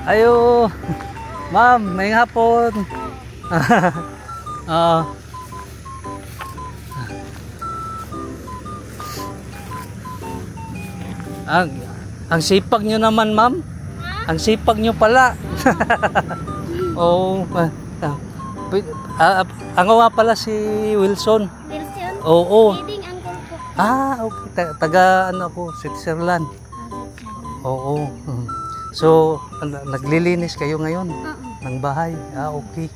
Ayo. Ma'am, may hapon. Ang sipag nyo naman, ma'am. Ang sipag nyo pala. Oh, ang nga pala si Wilson. Wilson? Oo. Leading uncle ko. Okay. Taga ano ako, Switzerland. Oo. So, naglilinis kayo ngayon ng bahay. Okay.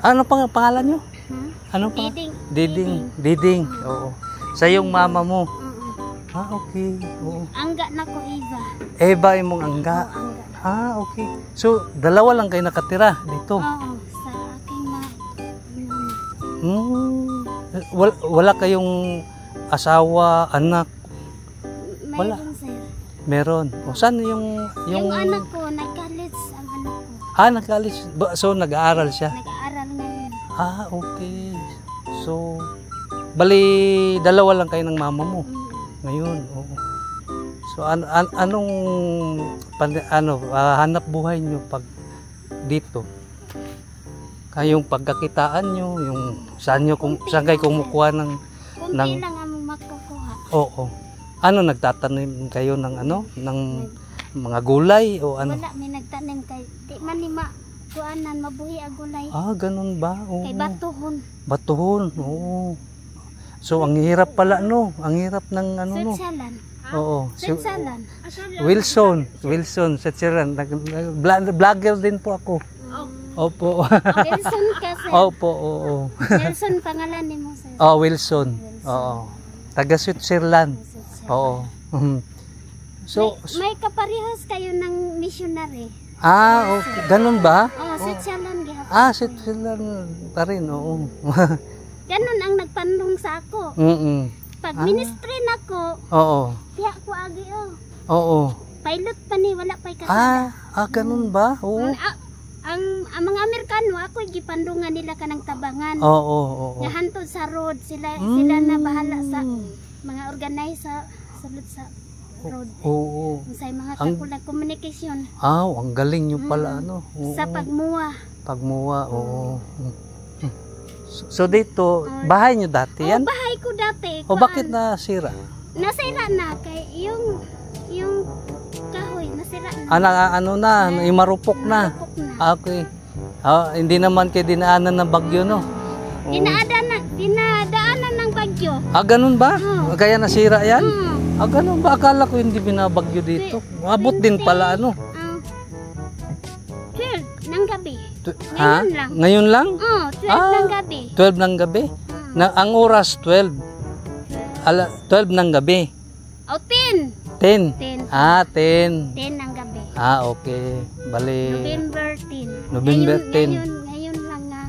Ano pangalan nyo? Ano pa? Diding. Diding. Oo. Sa yung mama mo. Okay. Oo. Angga na ko, Eva. Eva imong angga. Angga. Okay. So, dalawa lang kayo nakatira dito. Oo, sa aking Wala kayong asawa, anak? Wala. Mayroon, sir. Meron. O saan yung anak ko, nag-college ang anak ko. Nag-college. So, nag-aaral siya? Nag-aaral ngayon. Okay. So, bali, dalawa lang kayo ng mama mo. Ngayon, oo. So, anong hanap buhay nyo pag dito? Kayong pagkakitaan nyo, yung saan kayo kumukuha ng... Kunti lang ang makukuha. Oo. Nagtatanim kayo ng ng mga gulay o ano? Wala, may nagtanim kay di man ni kuanan mabuhi ang gulay. Ganun ba? Oo. Kay batuhon. Batuhon, oo. So, ang hirap pala, no? Ang hirap ng Switzerland. Oo. Switzerland. Wilson, Switzerland. Vlogger din po ako. Opo. Wilson kasi. Opo, oo. Wilson pangalan ni mo, sir. Wilson. Oo. Taga Switzerland. Oo. So, may kaparehas kayo ng missionary. Okay. Ganun ba? Switzerland gihapon. Switzerland pa rin, oo. Ganun ang nagpandong sa ako. Pag ministry na ko, tiyak ko agi Oo. Pilot pa ni, wala pa'y kasada. Ganun ba? Oo. Ang mga Amerikano, ako gipandungan nila kanang tabangan. Oo. Nga hantod sa road, sila na bahala sa mga organize sa road. Oo. Sa mga kakulang komunikasyon. Ang galing nyo pala, Sa pagmuwa. Oo. So dito, bahay nyo dati yan? Bahay ko dati. Bakit nasira? Nasira na, kay yung kahoy, nasira na. Yung marupok na. Okay. Hindi naman kayo dinaanan ng bagyo, no? Dinadaanan ng bagyo. Ganun ba? Kaya nasira yan? Ganun ba? Akala ko hindi binabagyo dito. Abot din pala, 12 ng gabi. Ngayon lang? 12 ng gabi. 12 ng gabi? Ang oras, 12. 12 ng gabi. 10. 10. 10. 10 ng gabi. Okay. Bali. November 10. Ngayon lang nga.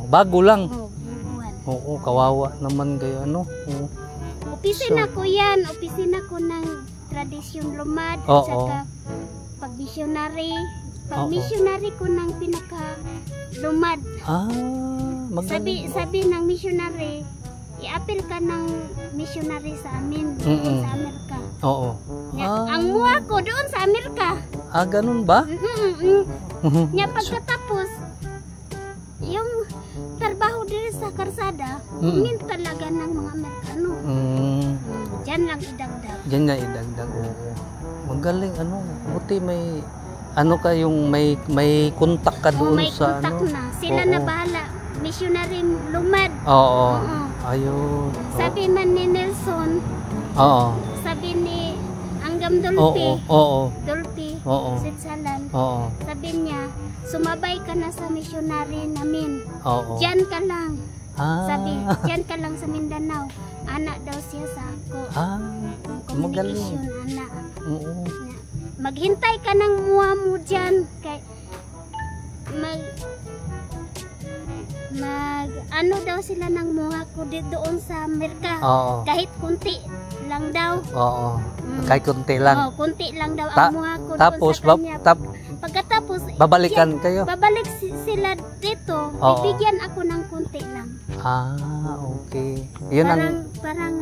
Bago lang. Buwan. Kawawa naman kayo, Opisina ko yan. Opisina ko ng tradisyon lumad. At saka pag-missionary. Pag-missionary ko ng pinaka-lumad. Sabi ng missionary, i-appeal ka ng missionary sa amin sa Amerika. Ang muha ko doon sa Amerika. Ganun ba? Pagkatapos, yung trabaho din sa karsada, min talaga ng mga Amerikano. Diyan lang idagdag. Magaling, buti may kayong may kontak ka doon sa kontak na. Sila na bahala. Missionary lumad. Ayun. Sabi man ni Nelson. Sabi ni Anggam Dolphy. Dolphy. Switzerland. Sabi niya, sumabay ka na sa missionary namin. Diyan ka lang. Sabi, diyan ka lang sa Mindanao. Anak daw siya sa ako. Magaling. Anak. Maghintay ka ng muha mo dyan. Daw sila ng muha ko doon sa Amerika. Kahit kunti lang daw. Kahit kunti lang. Kunti lang daw ang muha ko tapos, doon sa kanya. Pagkatapos, babalikan kayo? Babalik sila dito. Bibigyan ako ng kunti lang. Okay. Yun parang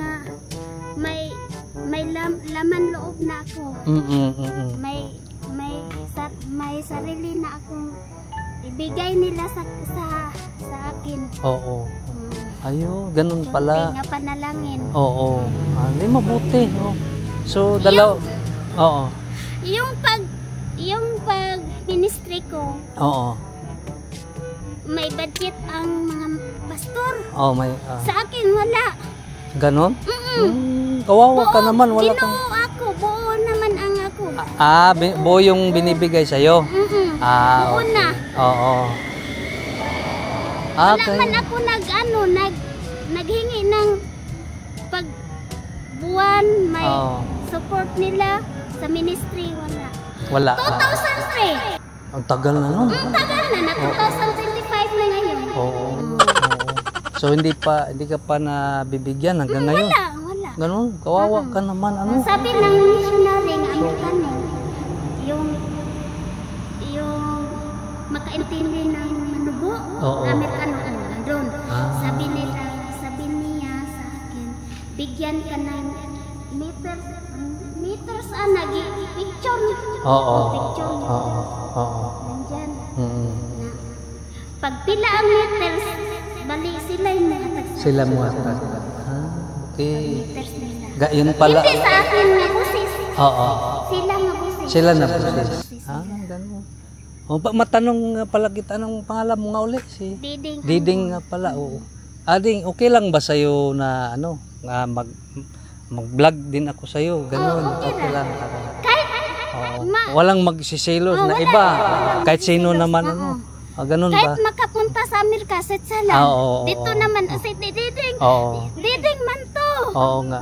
may laman loob na ako. May may sarili na akong ibigay nila sa akin. Oo. Ayo, ganun pala. Nga panalangin. Oo. Hindi mabuti. Oh. So, dalaw. Oo. Yung pag ministry ko, Oo. may budget ang mga pastor. Oh, may Sa akin wala. ganon? Kawawa ka naman, wala kang Ginoo ako, buo naman ang ako. buo yung binibigay sa iyo. Buo na. Oo. Wala man ako naghingi ng pag buwan, may support nila sa ministry, wala. Wala. 2003. Ang tagal na nun. Ang tagal na 2025 na ngayon. Oo. So hindi ka pa nabibigyan hanggang ngayon. Wala. Ganun, kawawa ka naman ano. Sabi ng missionary ng Amerikano, yung makaintindi ng manubo, Amerikano doon. Sabi niya sa akin, bigyan ka ng meters picture. Picture. Nandyan. Pag pila ang meters, bali sila yung nahatag. Sila mo hatag. Okay. Meters nila. Yun pala. Hindi sa akin nga busis. Sila nga busis. Sila na busis. Ganun. Matanong nga pala kita, anong pangalan mo nga uli? Si Diding. Diding nga pala, oo. Ading, okay lang ba sa'yo na mag-vlog din ako sa'yo? Ganun, okay lang. Walang magsisilos na iba. Kahit sino naman, ganun ba? Kahit makapunta sa Amerika, setsa lang. Dito naman, si Diding. Diding man to. Oo nga.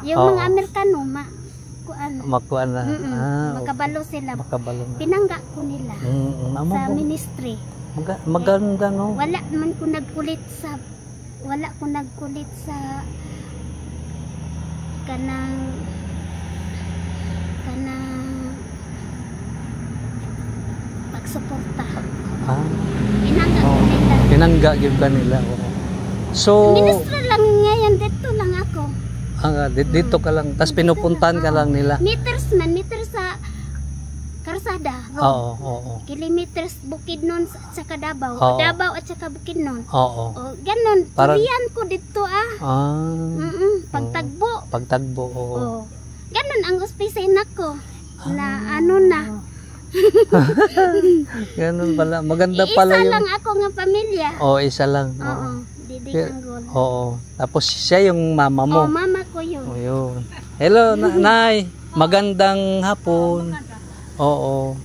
Yung mga Amerikano, makuha na. Makabalo sila. Makabalo na. Pinangga ko nila sa ministry. Maganda, no? Wala ko nagkulit sa kanang pagsuporta. Pinangga yung kanila. So, ministry lang ngayon, dito lang ako. Dito ka lang, tapos pinupuntahan ka lang nila. Meters sa Karsada. Oo. Kilometers Bukidnon at saka Davao. Davao at saka Bukidnon. Ganon. Tulian ko dito Pagtagbo. Ganon ang ospisin ako. Na na. Ganon pala. Maganda pala Isa yung... lang ako nga pamilya. Isa lang. Diding Anggol. Tapos siya yung mama mo. Mama ko yun. Yun. Hello, Nay. Magandang hapon. Oo.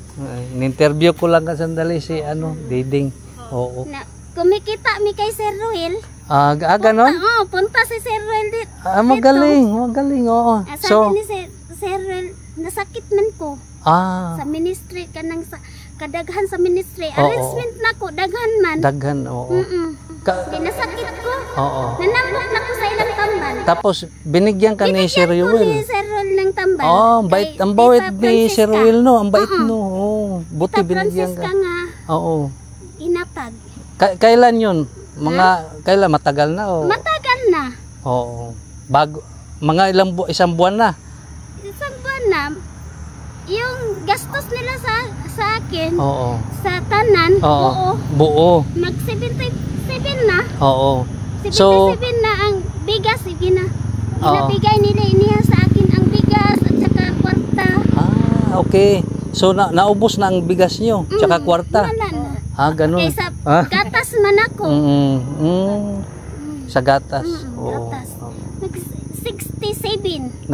In-interview ko lang sandali si Diding. Oo. Kumikita mi kay Sir Ruel. Ganon? Punta si Sir Ruel dito. Magaling, oo. Sabi ni Sir Ruel, nasakit man ko. Sa ministry, kadaghan sa ministry. Arrangement na ko, daghan man. Daghan, oo. Nasakit ko. Nanambok na ko sa ilang tambal. Tapos, binigyan ka ni Sir Ruel. Binigyan ko ni Sir Ruel ng tambal. Ang bait ni Sir Ruel, no? Ang bait, no? Buti binigyan ka. Oo. Inatag. Kailan yun? Kailan? Matagal na? Matagal na. Oo. Mga isang buwan na? Isang buwan na. Yung gastos nila sa akin, sa tanan, buo. Mag-77 na. 77 na ang bigas. Ginabigay nila iniha sa akin ang bigas at saka kwarta. Okay. So, naubos na ang bigas nyo, tsaka kwarta? Wala na. Ganun. Kaysa gatas man ako. Sa gatas. Gatas. 67.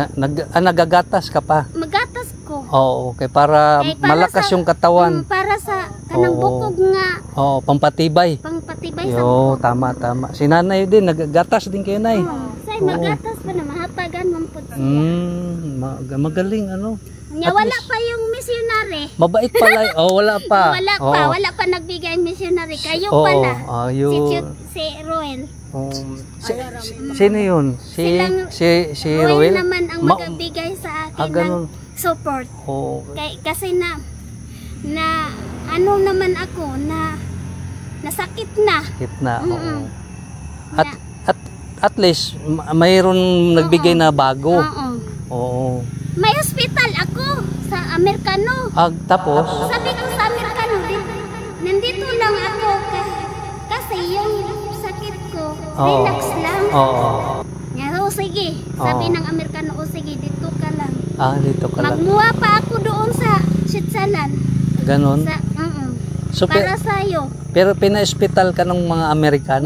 Nagagatas ka pa? Magatas ko. Okay. Para malakas yung katawan. Para sa kanang bukog nga. Pampatibay. Pampatibay sa tama. Si nanay din, nagagatas din kayo, Nay. Say, magatas pa na, mahatagan man po. Magaling, Wala pa yung missionary. Mabait pala. Wala pa. Wala pa nagbigay missionary. Kayo pala. Si Roel. Sino yun? Si Roel Roel? naman ang magbigay sa akin ng support. Kasi naman ako na nasakit na. Sakit na. At least mayroon nagbigay na bago. Oo. may hospital ako sa Amerikano. Tapos? Sabi ko sa Amerikano, nandito lang ako kasi yung sakit ko, relax lang. Oo. Sige. Sabi ng Amerikano, sige, dito ka lang. Dito ka lang. Magmuha pa ako doon sa Switzerland. Ganon? So, para sa'yo. Pero pina-hospital ka ng mga Amerikano?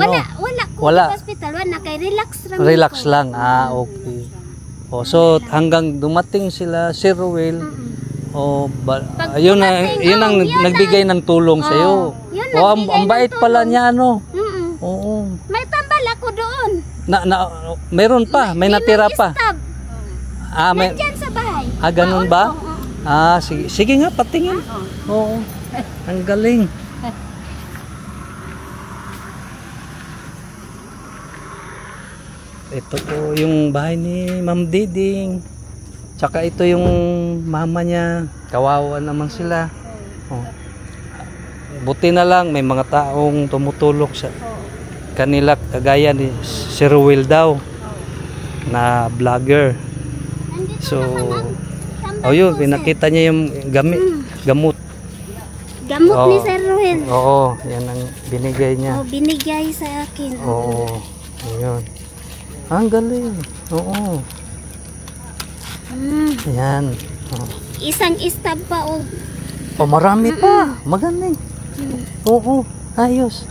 Wala. Hospital, wala. Kay relax lang. Relax lang. Okay. So, hanggang dumating sila, Sir Ruel, yun ang nagbigay ng tulong sa'yo. Ang bait pala niya, ano? Oo. May tambal ako doon. Meron pa, may natira pa. Nandyan sa bahay. Ganun ba? Sige nga, patingin. Oo. Ang galing. Ito po yung bahay ni Ma'am Diding. Tsaka ito yung mama niya. Kawawa naman sila. Buti na lang may mga taong tumutulong sa kanila, kagaya ni Sir Will daw na vlogger. So, yun, pinakita niya yung gamot ni Sir Will. Oo, yan ang binigay niya. Binigay sa akin. Oo, ayun. Ang galing. Oo. Yan. Isang stab pa marami pa. Magaling. Oo, ayos.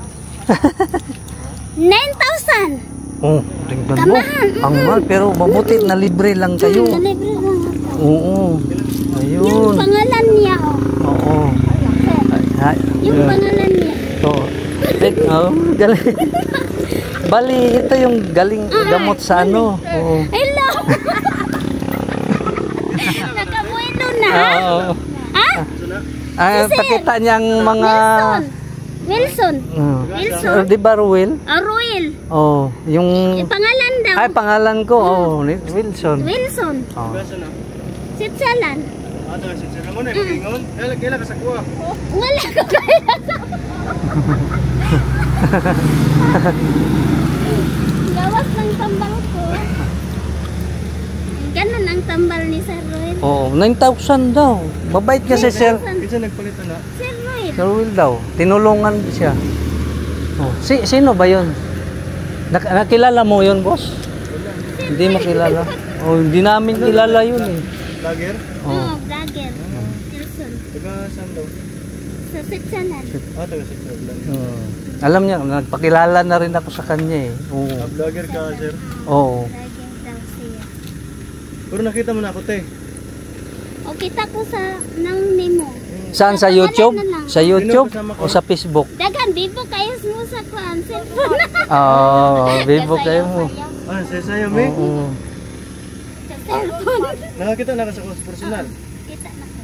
9,000. Tingnan mo. Ang mahal, pero mabuti na libre lang kayo. Libre lang ako. Oo. Ayun. Yung pangalan niya, Oo. Yung pangalan niya. Galing. Bali, ito yung galing gamot sa ano. Hello. Nakabuelo na. Pakita niyang mga... Wilson. Di ba Ruel? Ruel. Yung... Pangalan daw. Pangalan ko. Wilson. Wilson. Sitsalan. Sitsalan mo na, ikingon. Kailan ka sa kuha? Wala ko kaya sa gawas ng tambal ko. Ganun ang tambal ni Sir Ruel. 9,000 daw. Mabait kasi Sir. Kasi nagpalitan na. Sir Ruel. Sir Will daw. Tinulungan siya. Sino ba yun? Nakilala mo yun, boss? Hindi makilala. Hindi namin kilala yun eh. Vlogger? Vlogger. Wilson. Taga saan daw? Sa Sitsalan. Taga Sitsalan. Alam niya, nagpakilala na rin ako sa kanya eh. Vlogger ka, sir? Oo. Vlogger daw siya. Pero nakita mo na ako, te. Kita ko ng Nemo. Saan? Sa YouTube? Sa YouTube o sa Facebook? Dagan, bibo kayo mo sa kuan, cellphone. Bibo kayo mo. Sayo, me? Oo. Sa cellphone. Nakakita na ka sa personal? Kita na ko.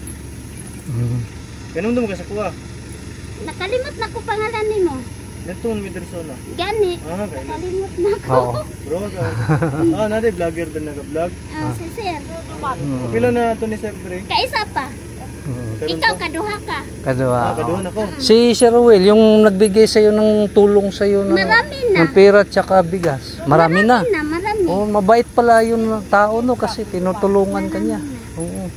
Ganun mo ka sa kuha? Nakalimot na ko pangalan ni mo. Neton Medersona. Gani. Gani. Nakalimot na ko. Bro, nade vlogger din nag-vlog. Si Sir. Pila na ito ni Sir Dre? Kaisa pa. Ikaw kaduha ka. Kaduha. Kaduhan ako. Si Sir Will, yung nagbigay sa'yo ng tulong sa'yo ng pera at saka bigas. Marami na. Marami. Mabait pala yung tao no kasi tinutulungan ka niya. Oo.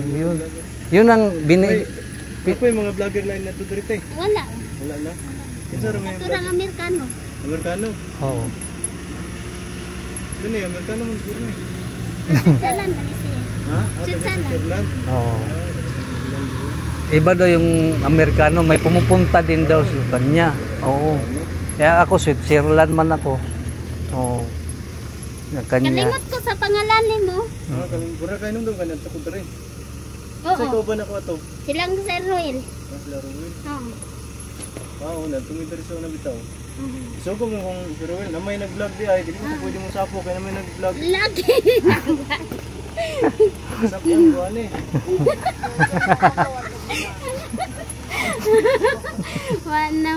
Yun. Yun ang Ako yung mga vlogger line na ito dito eh. Wala. Wala na. Kinsa rin may Ito lang Amerikano. Amerikano? Oo. Doon eh, Amerikano mo siguro eh. Sitsalan ba siya? Sitsalan? Oo. Iba daw yung Amerikano, may pumupunta din daw sa kanya. Oo. Kaya ako, Switzerland man ako. Oo. Kanya. Kalimot ko sa pangalan ni mo. Pura kayo nung daw kanyan sa kuntara eh. Oo. Sa ikaw ba na ko ato? Silang Sir Ruel. Sila Ruel? Oo. Oo, nagtumiteriso na bitaw. So kung Sir Ruel, na may nag-vlog di ay, hindi mo pwede mong sapo kaya na may nag-vlog. Lagi. Sapo yung buwan eh. Wana.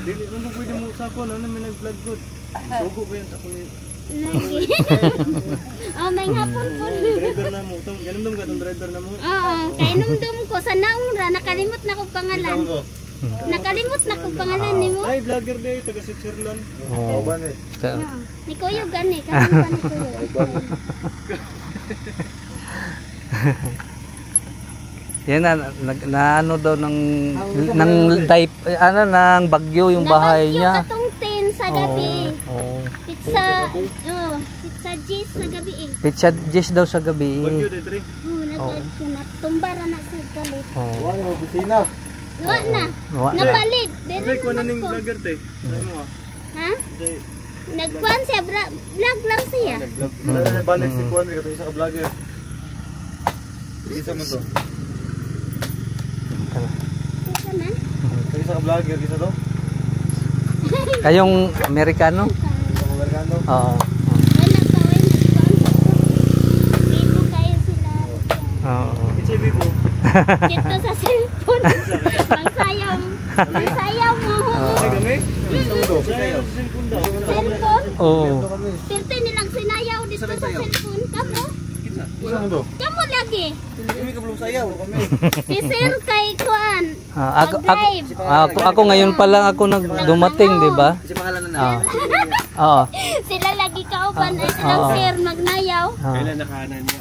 Hindi mo pwede mong sapo na may nag-vlog good. Sugo ba yung sapo niya? Lagi. May hapon po. Driver na mo. Ganun ka itong driver na mo? Oo, kay numdum ko sa naura, nakalimot na ko pangalan. Nakalimot na kung pangalan ni mo. Ay, vlogger day, taga Switzerland. Oo. Ni Kuyo gani, kalimutan ni Kuyo. Yan na ano daw ng type ano ng bagyo yung bahay niya. Katong 10 sa gabi. Oo. Pizza G's sa gabi eh. Pizza G's daw sa gabi. Bagyo day, Tre. Tumbara na sa galit. Oo. Wow, bisina. Luwa na. Wa- Napalit. Ay, kuha na ning vlogger, Te. Ay mo ah. Ha? Day. Nagkuhan siya, vlog lang siya. Balik si Kuan, ito isa ka vlogger. Isa mo to. Isa man? Isa ka vlogger, isa to. Kayong Amerikano? Isa ka Amerikano. Oo. Wala pa, wala nagkuhan. Bibo kayo sila. Oo. It's a bibo. Dito sa cellphone. Pangsayaw mo. Ay, kami? Isa mo to. Sayaw. Cellphone? Oo. Pirte nilang sinayaw dito sa cellphone. Kamo? Isa mo to. Kamu lagi. Kami ka belum sayaw. Kami. Si Sir kay Kuan. Ako ngayon pa lang ako dumating, di ba? Kasi pangalan na Oo. Oo. Sila lagi kauban ay silang Sir magnayaw. Kailan nakahanan niya?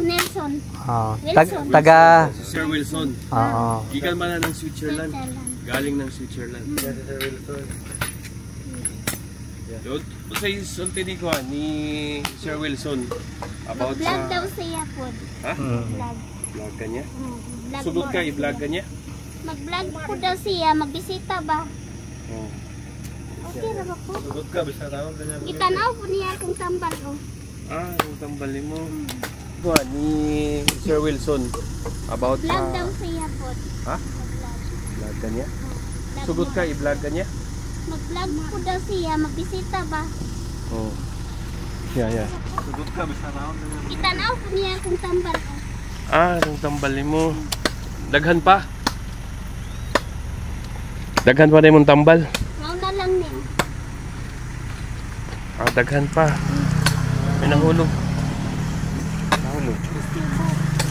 Nelson. Oo. Wilson. Taga Sir Wilson. Oo. Gikan man ng Switzerland. Switzerland. Galing ng Switzerland. Sir Wilson. Yun. Sa isulti ni ko ni Sir Wilson about Vlog sa daw siya po. ha? Vlog. Vlog ka niya. Vlog Sugod mo. ka i-vlog ka niya. Mag-vlog po daw siya, magbisita ba? Oh. Okay ra ba po? Sugod ka, basta tawag ka niya. Itanaw po niya kung tambal ko. Yung tambal mo. Ko ni Sir Wilson about Vlog sa daw siya po. ha? Mag-vlog. Vlog ka niya. Vlog Sugod mo. ka i-vlog ka niya. Mag-vlog po daw siya, magbisita ba? Oh. Yeah. Sugod ka, basta tawag ka niya. Itanaw po niya kung tambal ko. Yung tambal mo. Daghan pa. Daghan pa na yung tambal. Mauna lang niya. Daghan pa. May nahulog.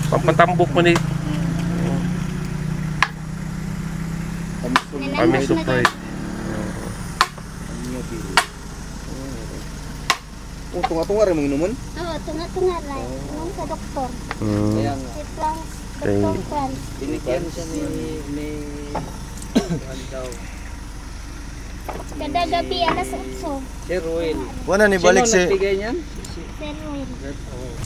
Pampatambok mo ni kami surprise. Tunga-tunga rin mong inuman? Oo, tunga-tunga rin. Anong sa doktor? Kaya nga. Si Franz, Okay. Dr. Franz. Binigyan siya ni ano daw? Kada gabi alas 8. Sir Ruel. Wala na ni balik si nagbigay niyan? Sir Ruel.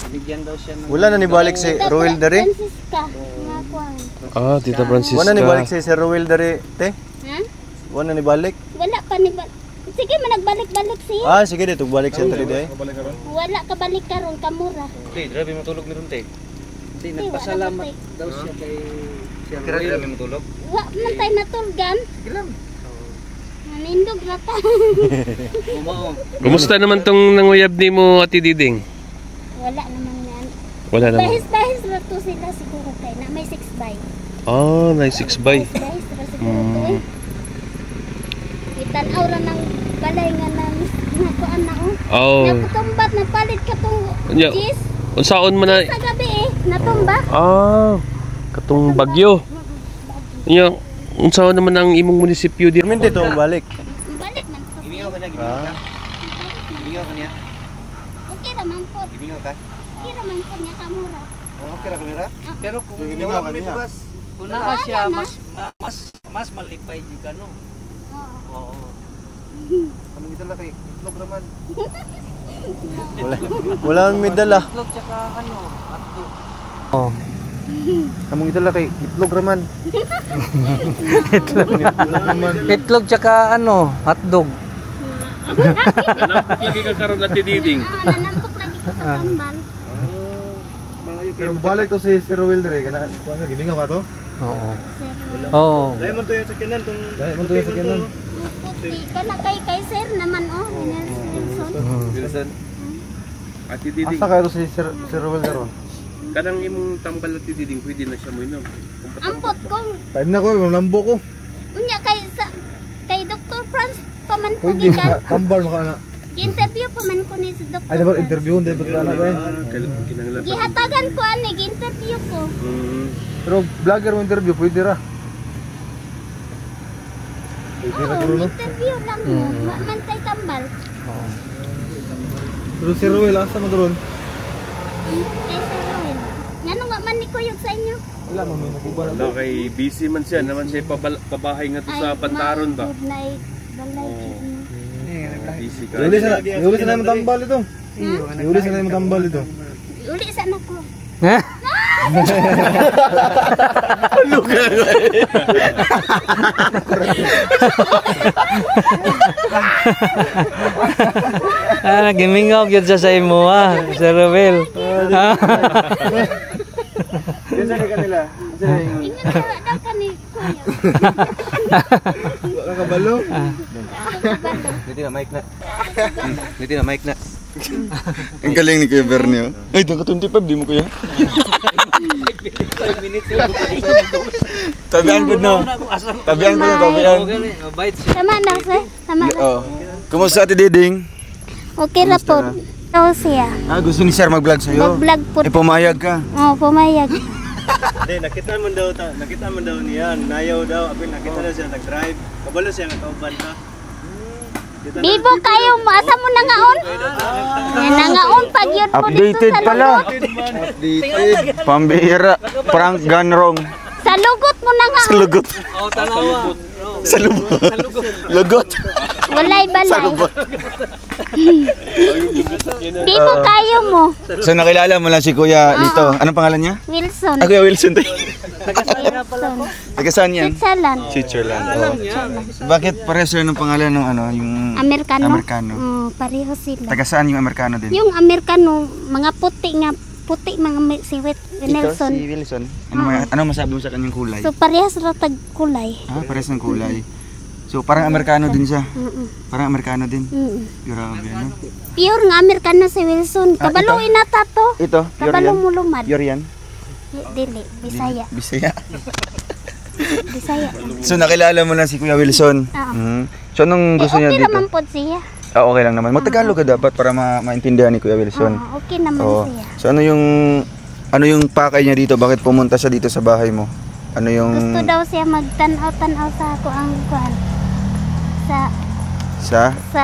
Binigyan daw siya ng Wala na ni balik si Tita Ruel dari. Francisca. Nga kuhan. Tita Francisca. Wala ni balik si Sir Ruel dari, te. Ha? Wala ni balik. Wala pa ni sige, managbalik-balik siya. Sige dito balik siya tali day. Wala ka balik karon kamura. Te, grabe matulog meron te. Te, Wala nagpasalamat pa, te. daw siya kay Sir Ruel. Grabe matulog. Wa man tay natulgan. Nanindog na ta. Umao. Kumusta naman tong nanguyab ni mo, Ate Diding? Wala naman yan. Wala naman. Bahis-bahis na to sila siguro kay na may 6 by. Nice 6 by. Bahis na siguro to eh. Itan aura ng balay nga nang nakuan na oh. Napatumbat na palit ka tong Nya. cheese. Unsaon man na Sa gabi eh, natumba. katong bagyo. Nya, unsaon naman ang imong munisipyo di? Minti to balik. Balik man to. Ibingaw ka niya, Ibingaw ka niya. Okay naman po. Ibingaw ka. Okay naman po niya kamura. Okay ra kamera? Pero kung Ibingaw ka niya. una ka siya, mas malipay di ka no. Oo. Oo. Anong itala kay itlog raman? Wala ang medala. Itlog tsaka ano, atdo. Oh. Among itala kay itlog raman. Itlog tsaka ano, hotdog. Nampok lagi ka karon, Ate Diding. Nanampok lagi ko sa tambal. Pero balik to si Sir Ruel dire kana kuan gibingaw ka to? Oo. Oo. Dai man to yung sakinan tong dai man to yung sakinan. Puti ka na kay sir naman oh. Nelson. Bilisan. Ate Diding. Asa kayo si Sir Ruel karon? Kanang imong tambal, Ate Diding, pwede na siya mo inom. Ampot ko. Time na ko, lambo ko. Unya kay Dr. Franz paman ko Pwede gikan. tambal maka na. Interview paman ko ni si Dr. Ay dapat Franz. interview hindi ba na ba? Kinanglan. Gihatagan ko ani interview ko. Pero vlogger mo interview pwede ra. interview lang mo. Mantay tambal. Pero si Ruel, asa mo doon? Kay Sir Ruel. Ngano nga man ni kuyog sa inyo? Wala mo, may nakubara. Wala kay busy man siya. Naman siya pabahay nga to sa Pantaron ba? Good night. Balay. Busy ka. Iuli sa namin tambal ito. Iuli sa namin tambal ito. Uli sa anak ko. Ha? Gimingaw gyud sa imo Sir Ruel. Diyan sa kanila. Ingat ka daw ka ni kuya. Kakabalo. Dito na mic na. Dito na mic na. Ang galing ni Kuya Bernie. Ay, doon ka 25, di mo kuya. 5 minutes lang. Tabihan ko no. Tabihan ko no, tabihan. Tama na sir. Tama na. Oh. Kumusta Ate Diding? Okay na po. Ito siya. Ah, gusto ni Sir mag-vlog sa'yo? Mag-vlog po. Eh, pumayag ka. Oo, pumayag. Hindi, nakita man daw niya. Nayaw daw. Apil, nakita daw siya nag-drive. Kabalo siya nga kauban ka. Bibo kayo, asa mo nangaon? Nangaon pag yun po dito Updated sa pala. lugot. Updated. Pambihira. Prank gone wrong. Sa lugot mo Sa nangaon. lugot. Sa lugot. Lugot. Walay balay. Sa lugot. Bibo kayo mo. So nakilala mo lang si Kuya dito. Anong pangalan niya? Wilson. Ah, Kuya Wilson. Wilson. Taga saan yan? Sitsalan. Switzerland. Oh. Bakit pareho sir ng pangalan ng ano, yung Amerikano. Amerikano. Pareho sila. Taga saan yung Amerikano din? Yung Amerikano, mga puti mga si Nelson. Si Wilson. Ano masabi mo sa kanyang kulay? So parehas ra tag kulay. Ah, parehas ng kulay. So parang Amerikano din siya. Parang Amerikano din. Grabe ano. Pure nga Amerikano si Wilson. Kabalo ina tato. Ito, Kabalo mo lumad. Yorian. Dili, Bisaya. Bisaya. Bisaya. So nakilala mo na si Kuya Wilson. So anong gusto niya Okay dito? naman po siya. Ah, okay lang naman. Magtagalog ka dapat para maintindihan ni Kuya Wilson. Okay naman Oo. siya. So ano yung pakay niya dito? Bakit pumunta siya dito sa bahay mo? Ano yung Gusto daw siya magtanaw-tanaw sa ako ang kuan. Sa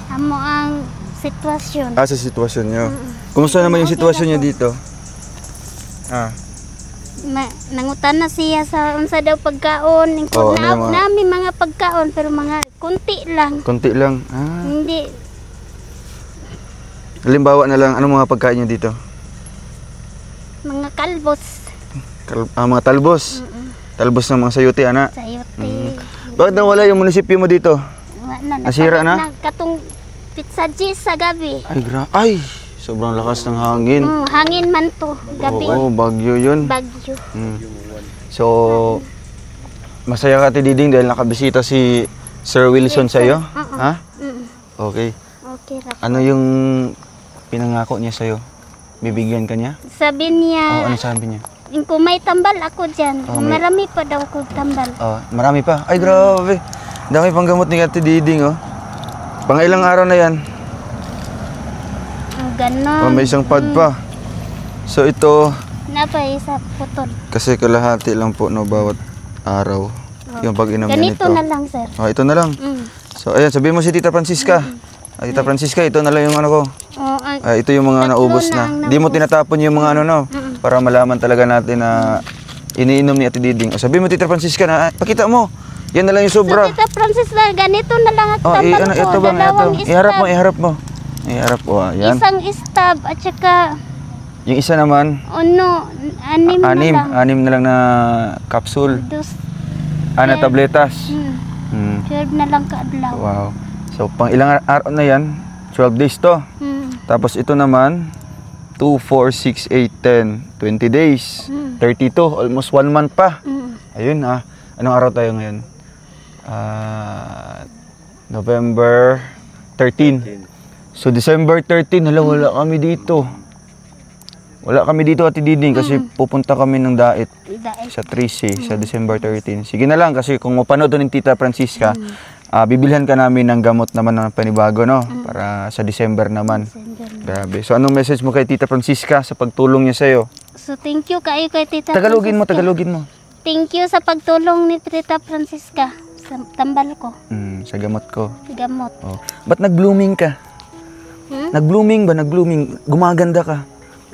amo ang sitwasyon. sa sitwasyon niyo? Kumusta naman yung sitwasyon niya dito? Ah, Nangutan na siya sa unsa daw pagkaon. Oo, ano yung mga- Nami mga pagkaon pero mga kunti lang. konti lang. Ah, Hindi halimbawa na lang, anong mga pagkain niyo dito? mga kalbos. Mga talbos. Talbos ng mga sayote, ana. Sayote. Bakit nawala yung munisipyo mo dito? Nasira na? Katong pizza cheese sa gabi. Ay, sobrang lakas ng hangin. Hangin man to gabi. Oo, bagyo yun. Bagyo. So, masaya ka, Ate Diding, dahil nakabisita si Sir Wilson sa'yo? Ha? Okay. Okay ra. Ano yung pinangako niya sa'yo? Bibigyan ka niya? Sabi niya, Ano sabi niya? kung may tambal ako dyan, may- marami pa daw ko tambal. Marami pa. Ay, grabe. Dami pang gamot ni Ate Diding, oh. Pang ilang araw na yan? Ganon. May isang pad pa. So, ito, Napay sa putol. kasi kalahati lang po, no, bawat araw. Yung pag-inom niya Ganito nito. na lang, sir. Ito na lang. So, ayan, sabihin mo si Tita Francisca. Tita Francisca, ito na lang yung ano ko. Ito yung mga naubos na. Hindi mo tinatapon yung mga ano, no? Para malaman talaga natin na iniinom ni Ate Diding. Sabihin mo, Tita Francisca, na pakita mo. Yan na lang yung sobra. So, Tita Francis, ganito na lang at tambal ko. Ito bang, ito. Dalawang Iharap mo, stab. iharap mo. Iharap po, yan. Isang stab at saka Yung isa naman, anim na lang. anim na lang na capsule. Dos, Na tabletas. 12 na lang kaadlaw. Wow. So, pang ilang araw na yan? 12 days to. Tapos ito naman, 2, 4, 6, 8, 10, 20 days. 32, almost 1 month pa. Ayun Anong araw tayo ngayon? November 13. So, December 13, wala kami dito. Wala kami dito, Ate Diding, kasi pupunta kami ng Daet sa 3C sa December 13. Sige na lang, kasi kung mapanood ni Tita Francisca, bibilhan ka namin ng gamot naman ng panibago, no? Para sa December naman. Grabe. So, anong message mo kay Tita Francisca sa pagtulong niya sa'yo? So, thank you kayo kay Tita Tagalogin mo, Francisca. Tagalogin mo. Thank you sa pagtulong ni Tita Francisca tambal ko. Sa gamot ko. Gamot. Oh. Ba't nag-blooming ka? Nag-blooming ba? Nag-blooming? Gumaganda ka?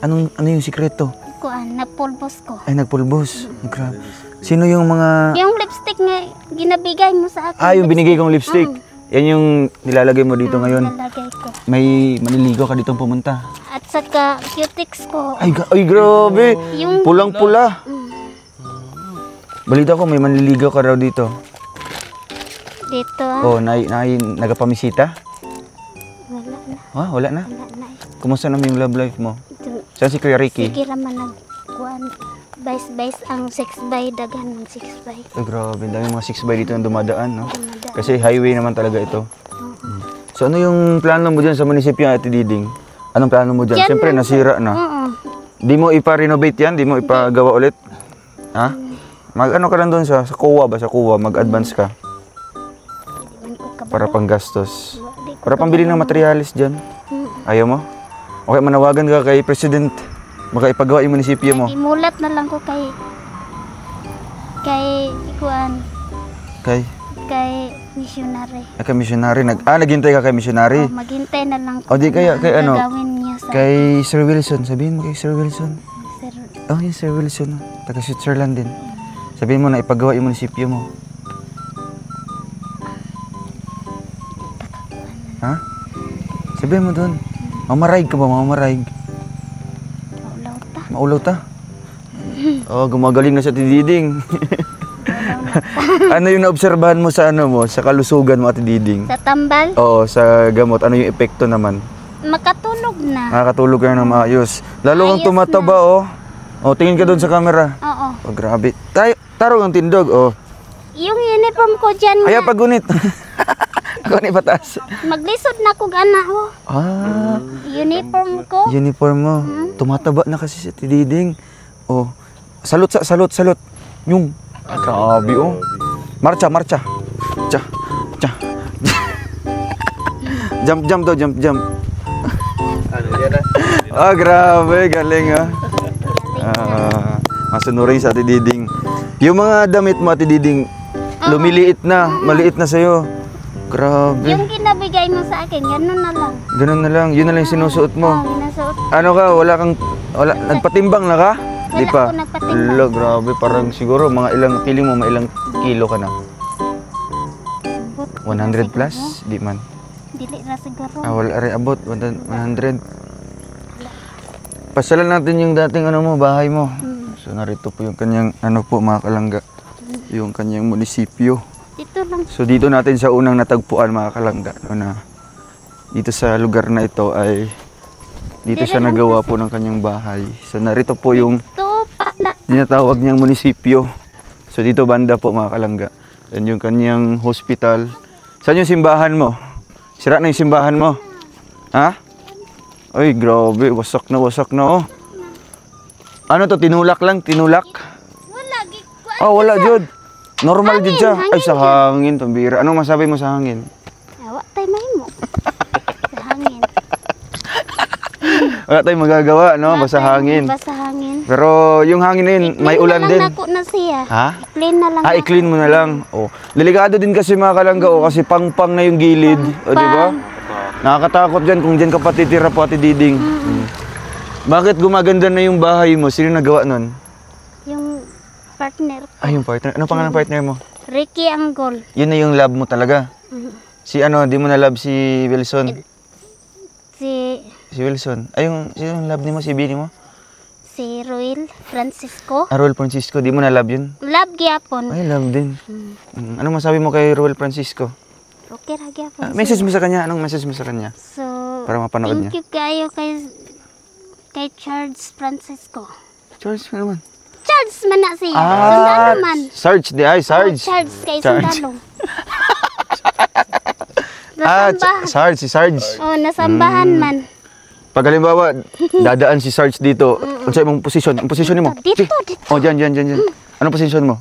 Ano yung sikreto? Kuan, napulbos ko. Ay, nagpulbos. Grabe. Sino yung mga... Yung lipstick nga ginabigay mo sa akin. yung binigay kong lipstick. Yan yung nilalagay mo dito ngayon. Nalagay ko. May maniligaw ka ditong pumunta. At saka cutics ko. Ay, grabe. Yung Pulang-pula. Balita ko, may manliligaw ka raw dito. dito Oh, nagapamisita? Wala na. Wala na? Wala na. Kumusta naman yung love life mo? Ito, Saan si Kuya Ricky? sige raman nagkuan. Bais-bais ang 6x, daghan ng 6x. Ay, grabe. Dami mga 6x dito na dumadaan, no? Dumadaan. Kasi highway naman talaga ito. So, ano yung plano mo dyan sa munisipyo, Ate Diding? Anong plano mo dyan? Dyan Siyempre, lang. nasira na. Di mo ipa-renovate yan? Di mo ipagawa ulit? Ha? Mag-ano ka lang doon sa COA ba? Sa COA, mag-advance ka. Para pang gastos. Para pambili ng materialis dyan. Ayaw mo? Okay, manawagan ka kay President. Baka ipagawa yung munisipyo mo. Imulat na lang ko kay kuan, kay missionary. Kay missionary. Naghintay ka kay missionary. Maghintay na lang ko. O di kaya, kay ano? Gagawin niya sa Kay Sir Wilson. Sabihin mo kay Sir Wilson. sir. Oh, yung Sir Wilson. Taga Switzerland din. Sabihin mo na ipagawa yung munisipyo mo. Ha? Sabihin mo doon. Mamaraig ka ba? Mamaraig. Maulaw ta. Maulaw ta? Oh, gumagaling na sa Diding. Ano yung naobserbahan mo sa sa kalusugan mo, Ate Diding? Sa tambal, Oo, sa gamot. Ano yung epekto naman? makatulog na. Nakakatulog ka na ng maayos. Lalo kang Ayos tumataba, oh. Oh, tingin ka doon sa camera. Oo. Oh, grabe. Tarong ang tindog, oh. Yung uniform ko dyan Ayaw nga, pagunit. Ako ni patas. maglisod na kog ana oh. Uniform ko. Uniform mo. Tumataba na kasi si Ate Diding. Oh. Salot. Yung. Grabe, oh. Marcha. Cha. Jump daw, jump. Grabe, galing, ah. Masunurin sa Ate Diding. Yung mga damit mo, Ate Diding, lumiliit na, maliit na sa'yo. Grabe. Yung kinabigay mo sa akin, ganun na lang. Ganun na lang, yun na lang yung sinusuot mo. Ginasuot. Ano ka, nagpatimbang na ka? Di Wala pa? ako nagpatimbang. Ala, grabe, parang siguro mga feeling mo, ilang kilo ka na? 100 plus? Di man. Dili ra siguro. Wala rin abot, 100. Pasalan natin yung dating bahay mo. So narito po yung kanyang, mga kalangga. Yung kanyang munisipyo. Dito lang. So dito natin sa unang natagpuan, mga kalangga. Dito sa lugar na ito ay, dito siya nagawa po ng kanyang bahay. So narito po yung Ito pala. tinatawag niyang munisipyo. So dito banda po, mga kalangga. Yan yung kanyang hospital. Saan yung simbahan mo? Sira na yung simbahan mo? Ha? Ay, grabe. Wasak na, oh. Ano to? Tinulak lang? Tinulak? Wala gikuan. Wala, Jod. Normal, Jod siya. Hangin Ay, sa hangin. Pambira. Anong masabi mo sa hangin? Awa tay mahimo. Sa hangin. Wala tayong magagawa, no? Basta hangin. Basta hangin. Pero yung hangin na yun, may ulan din. Nako na siya. Ha? Clean na lang. I-clean mo na lang. Delikado din kasi, mga kalangga, kasi pang-pang na yung gilid. Di ba? Nakakatakot dyan kung dyan ka patitira po, Ate Diding. Bakit gumaganda na yung bahay mo? Sino nagawa nun? Yung partner ko. Yung partner. Ano pangalan ng partner mo? Ricky Anggol. Yun na yung love mo talaga. Si di mo na love si Wilson? Si Wilson. Sino yung love ni mo? Si Bini mo? Si Ruel Francisco. Ruel Francisco. Di mo na love yun? Love gyapon. Ay, love din. Anong masabi mo kay Ruel Francisco? Okay ra gyapon. Message mo sa kanya. Anong message mo sa kanya? So, Para mapanood niya. thank you kayo kay Charles Francisco. Charles, ano naman? Charles man na siya. Sundalo man. Sarge. Sarge. Charles kay Charge. Sundalo. Nasambahan. Sarge. Si Sarge. Nasambahan man. Pag halimbawa, dadaan si Sarge dito, ano sa imong posisyon? Ang posisyon mo? Dito. Dyan. Anong posisyon mo?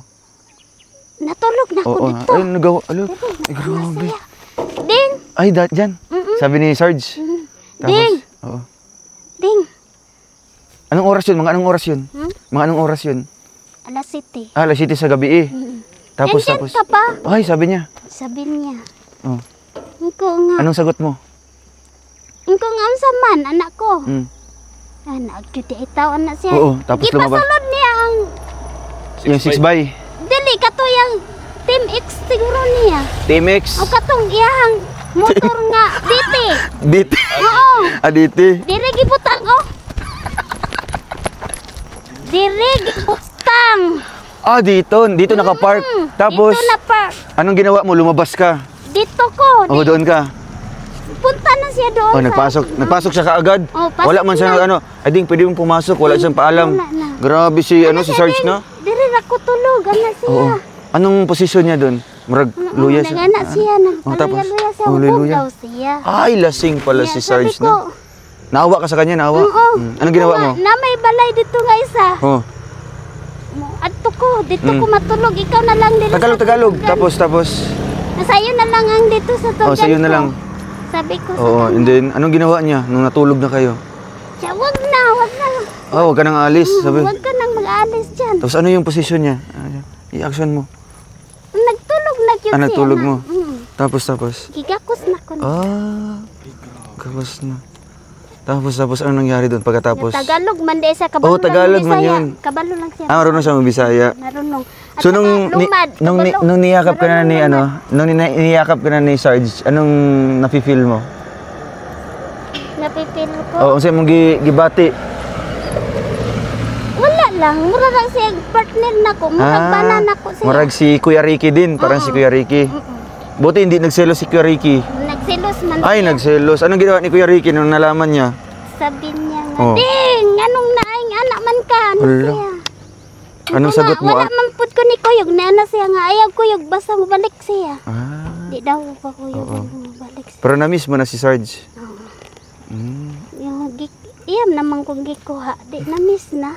Natulog na ako dito. Ay, nagawa. Ay, grabe. Ding! Ay, dyan. Sabi ni Sarge. Ding! Oo. Ding! Anong oras yun? Mga anong oras yun? Mga anong oras yun? Alas 7. Alas 7 sa gabi, eh. Tapos, Nandyan tapos. ka pa? Ay, sabi niya. Sabi niya. Oh. Ingko nga. Anong sagot mo? Ingko nga unsa man, anak ko. Mm. Nagjuti itaw anak siya. Oo, tapos kita lumabas. sulod niya ang Yung 6 by. dili kato yung Team X siguro niya. Team X. O katong iyahang motor nga diti. Diti. Oo. Diti. Diri gibutang oh. Diri gibutang. Dito. Dito nakapark. Tapos, Dito na park. anong ginawa mo? Lumabas ka. Dito ko. Doon ka. Punta na siya doon. Nagpasok siya kaagad. Pasok Wala man siya na. I think pwede mong pumasok, wala siyang paalam. Wala na. Grabe si si Sarge, no? Diri ra ko tulog ana siya. Oo. Anong posisyon niya doon? Murag luya siya. Nagana siya, tapos? nagpaluya siya. Oh, Hubog luya. daw siya. Ay, lasing pala si Sabi Sarge, ko, no? Naawa ka sa kanya, naawa? Oo. Anong ginawa mo? Na may balay dito nga isa. Oh, Adto ko, dito ko matulog. Ikaw na lang dito Tagalog. Tapos. Sa'yo na lang ang dito sa tugan Sa'yo na ko. lang. Sabi ko sa Oo, kanya. and then, anong ginawa niya nung natulog na kayo? Siya, wag na. Huwag ka nang alis, sabi. Wag ka nang mag-alis dyan. Tapos ano yung posisyon niya? I-action mo. Nagtulog na yun siya. Natulog mo. Mm. Tapos. Gigakos na ko. Kapos na. Tapos, anong nangyari doon pagkatapos? Tagalog man di sa kabalo. Oo, Tagalog man Bisaya. yun. Kabalo lang siya. Marunong siya magbisaya. Marunong. At So, saka lumad, kabalo. nung niyakap ka na ni, Marunong nung niyakap ka na ni Sarge, anong nafe-feel mo? Napipil ko. Oo, kasi mong gibati. Wala lang. Mura lang siya partner na ko. Murag banan ako siya. Marag si Kuya Ricky din, parang si Kuya Ricky. Buti hindi nagselos si Kuya Ricky. Nagsilos man Ay, siya. nagselos. Anong ginawa ni Kuya Ricky nung nalaman niya? Sabi niya nga, Oh. Ding! Anong naing anak man ka? Ano Wala. siya? Anong Ako sagot nga, mo? Wala man pud ko ni Kuyog. Naana siya nga. Ayaw Kuyog. Basta mabalik siya. Di daw pa Kuyog. Mabalik siya. Pero na-miss mo na si Sarge. Yung iyam naman kong gikuha. Di na-miss na.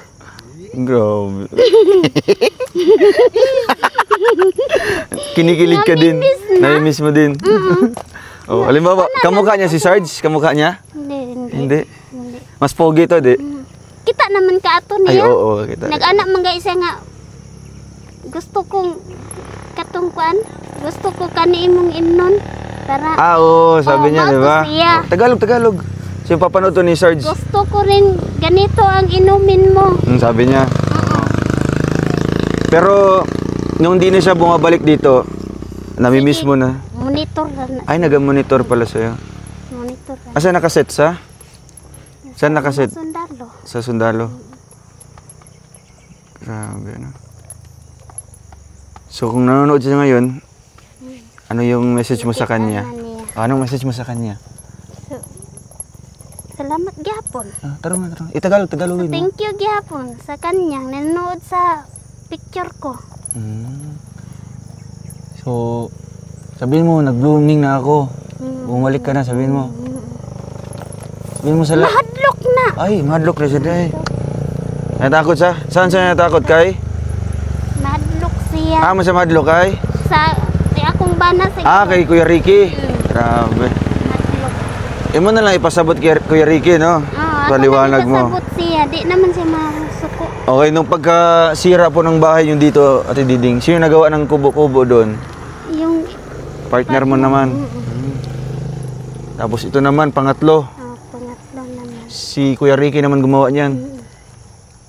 Grabe. Kinikilig ka din. Na-miss mo din. Oh, halimbawa, kamukha niya si Sarge? Kamukha niya? Hindi. Mas pogi to, di? Kita naman ka ato Ay, niya. oo. Kita. Nag-anak man guys nga. Gusto kong katong kuan. Gusto ko kani imong imnon. Para Oo, sabi niya, mauto di ba? siya. Tagalog. Siya papanood to ni Sarge. Gusto ko rin ganito ang inumin mo. Sabi niya. Pero, nung di na siya bumabalik dito, nami-miss mo na. Monitor na. Ay, nag-monitor pala sa'yo. Monitor na. Asa nakaset sa? Saan nakaset? Sundalo. Sa sundalo. Grabe, no? So, kung nanonood siya ngayon, ano yung message mo sa kanya? Anong message mo sa kanya? Salamat gyapon. Tarong. Tagalogin mo. Thank you gyapon sa kanyang nanonood sa picture ko. So, sabihin mo, nag-blooming na ako. Bumalik ka na, sabihin mo. Sabihin mo sa Mahadlok na. Ay, mahadlok na siya dahil. Natakot siya? Saan siya natakot kay? Mahadlok siya. Siya mahadlok kay? Sa akong bana sa Kay Kuya Ricky. Grabe. mahadlok. Mo na lang ipasabot kay Kuya Ricky, no? Ako Paliwanag mo. sabot siya. Di naman siya masuko. Okay, nung pagkasira po ng bahay yung dito, Ate Diding, sino nagawa ng kubo-kubo doon? Yung Partner mo naman. Tapos ito naman, pangatlo. pangatlo naman. Si Kuya Ricky naman gumawa niyan.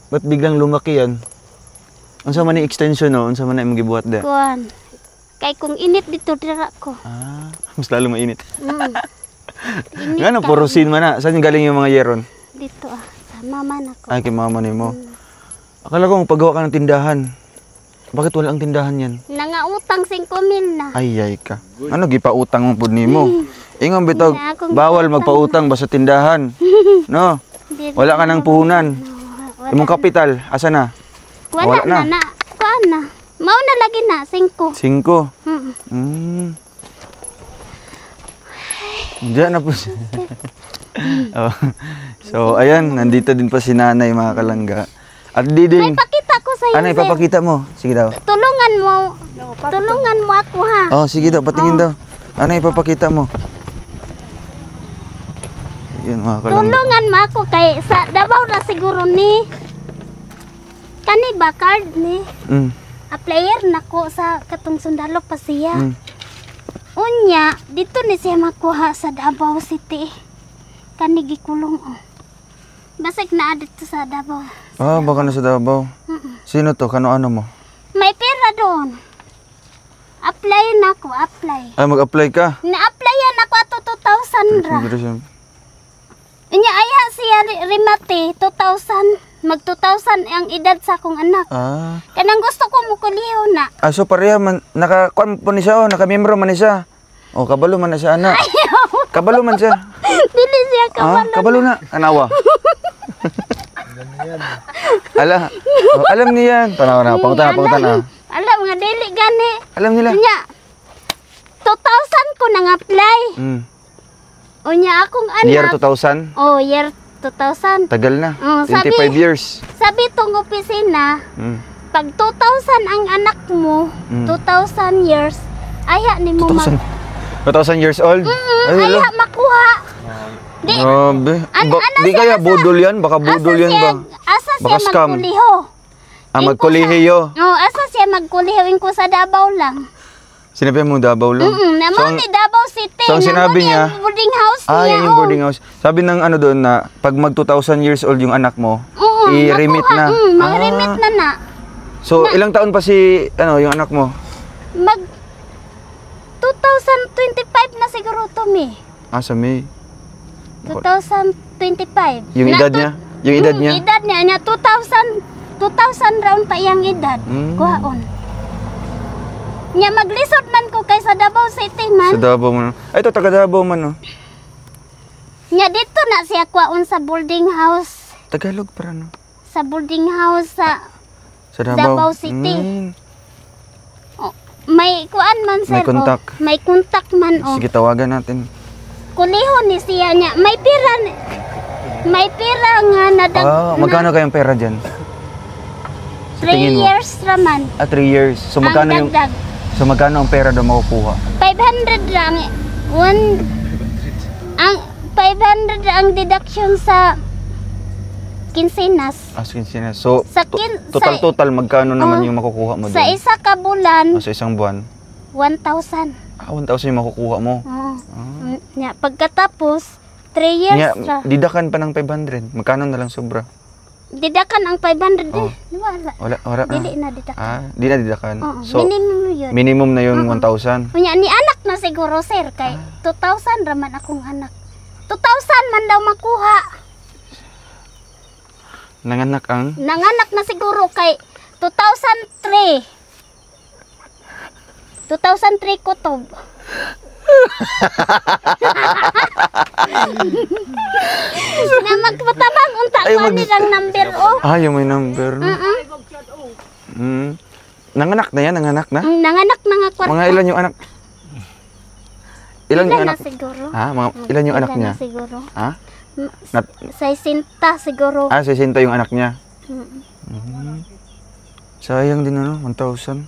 Ba't biglang lumaki yan? Unsa man ni extension, no? Unsa man na imong gibuhat de? Kuan. Kay kung init dito dira ko. Mas lalo mainit. Init Ngano, ka. porosin man na. Saan galing yung mga yeron? Dito sa mama na ko. Ay, kay mama ni mo. Akala ko paggawa ka ng tindahan. Bakit wala ang tindahan yan? Nangautang 5,000 na. Ay ka. Ano, gipautang mo pud nimo? Ingon bitaw, Wala akong bawal gipautang. magpautang basta tindahan. No? Di- Wala ka ng puhunan. Wala, Imong kapital, asa na? wala wala na. Kuan na. Mao na lagi na 5. 5. Mm. Diyan na po siya. Oh. So, ayan, nandito din pa si nanay, mga kalangga. At di din, Pakita ko sa iyo. ano ipapakita mo? Sige daw. Tulungan mo. Tulungan mo ako ha. Oh, sige daw, patingin daw. Ano ipapakita mo? Yun, mga kalangga. Tulungan mo ako kay sa Davao na siguro ni kani ba card ni. Applyer nako sa katong sundalo pa siya. Mm. Unya, dito ni siya makuha sa Davao City. Kani gikulong oh. Basig na dito sa Davao. Ah, baka nasa Davao. Sino to? Kano-ano mo? May pera doon. Apply na ako, apply. Ay, mag-apply ka. Na-applyan ako ato 2,000 ra. Immigration. Inya aya siya rimate 2,000. Mag 2,000 ang edad sa akong anak. Ah. Kanang gusto ko mo kuliho na. Ah, so pareha man, naka-kuan po ni siya, naka-membro man ni siya. Oh, kabalo man na siya, anak. Kabalo man siya. Dili siya Ah, kabalo. kabalo na. Anawa. Alam niya yan. Tanaw na, pangutan na. Alam nga dili gani. Alam nila. Unya 2,000 ko nang apply. Mm. Unya akong anak. Year 2000, Oh, year 2000. tagal na. Oh, 25 sabi- years. Sabi tong opisina, Mm. pag 2,000 ang anak mo, 2,000 years, aya ni mo 2,000 years old? Ay, wala. aya makuha. Di, Grabe. Ano Di siya, kaya asa? budol yan? Baka budol yan ba? Asa siya Baka scam. magkuliho. Ah, magkolehiyo. Oh, asa siya magkuliho ko sa Davao lang. Sinabi mo Davao lang? Naman ni Davao City. so ang sinabi naman niya- yung boarding house Ah, niya. yan yung boarding house. Sabi ng ano doon na pag mag 2,000 years old yung anak mo, Oo, i-remit na. Mag-remit na na. So, ilang taon pa si yung anak mo? Mag 2025 na siguro to me. Ah, sa May. 2025. Yung edad niya? Yung edad niya? Edad niya 2,000 round pa iyang edad. Kuhaon. Nya maglisod man ko kay sa Davao City man. Sa Davao mo. Ay, ito, taga Davao man, no? Nya dito na siya kuhaon sa boarding house. Tagalog para, no? Sa boarding house sa Sa Davao. Davao City. Mm. oh, may kuan man sir. May kontak. Oh, may kontak man oh. Sige, tawagan natin. Kulihon ni siya niya. May pira nga nadag. Ah, magkano kayang pera dyan? Sa 3 tingin mo? years raman. Ah, 3 years. So, magkano ang dagdag. So, magkano ang pera daw makukuha? 500 lang. Ang 500 ang deduction sa kinsinas. Askin siya. So, Sa total, magkano naman Oh, yung makukuha mo Sa doon? isa ka bulan, Sa isang buwan? 1,000. Ah, 1,000 yung makukuha mo. Oh. Nya pagkatapos 3 years Nya, ra. didakan pa ng 500. Magkano na lang sobra? Didakan ang 500 Oh. Wala. Wala. Dili na didakan. Ah, di na didakan. Oo, So, minimum yun. minimum na yung 1,000. Unya ni anak na siguro sir kay 2,000 raman akong anak. 2,000 man daw makuha. Nanganak ang... Nanganak na siguro kay 2003. 2003 kutob. Na magpatabang unta Ay, ko nilang number oh. Ah, yung may number. No? Nanganak na yan? Nanganak na? Nanganak na nga kwarta. Mga ilan yung anak? Ilan yung Ilan anak? na siguro. Ha? Ilan yung anak Ilan niya? na siguro. Ha? Sa isinta siguro. Ah, 60 yung anak niya. Sayang din ano, 1,000.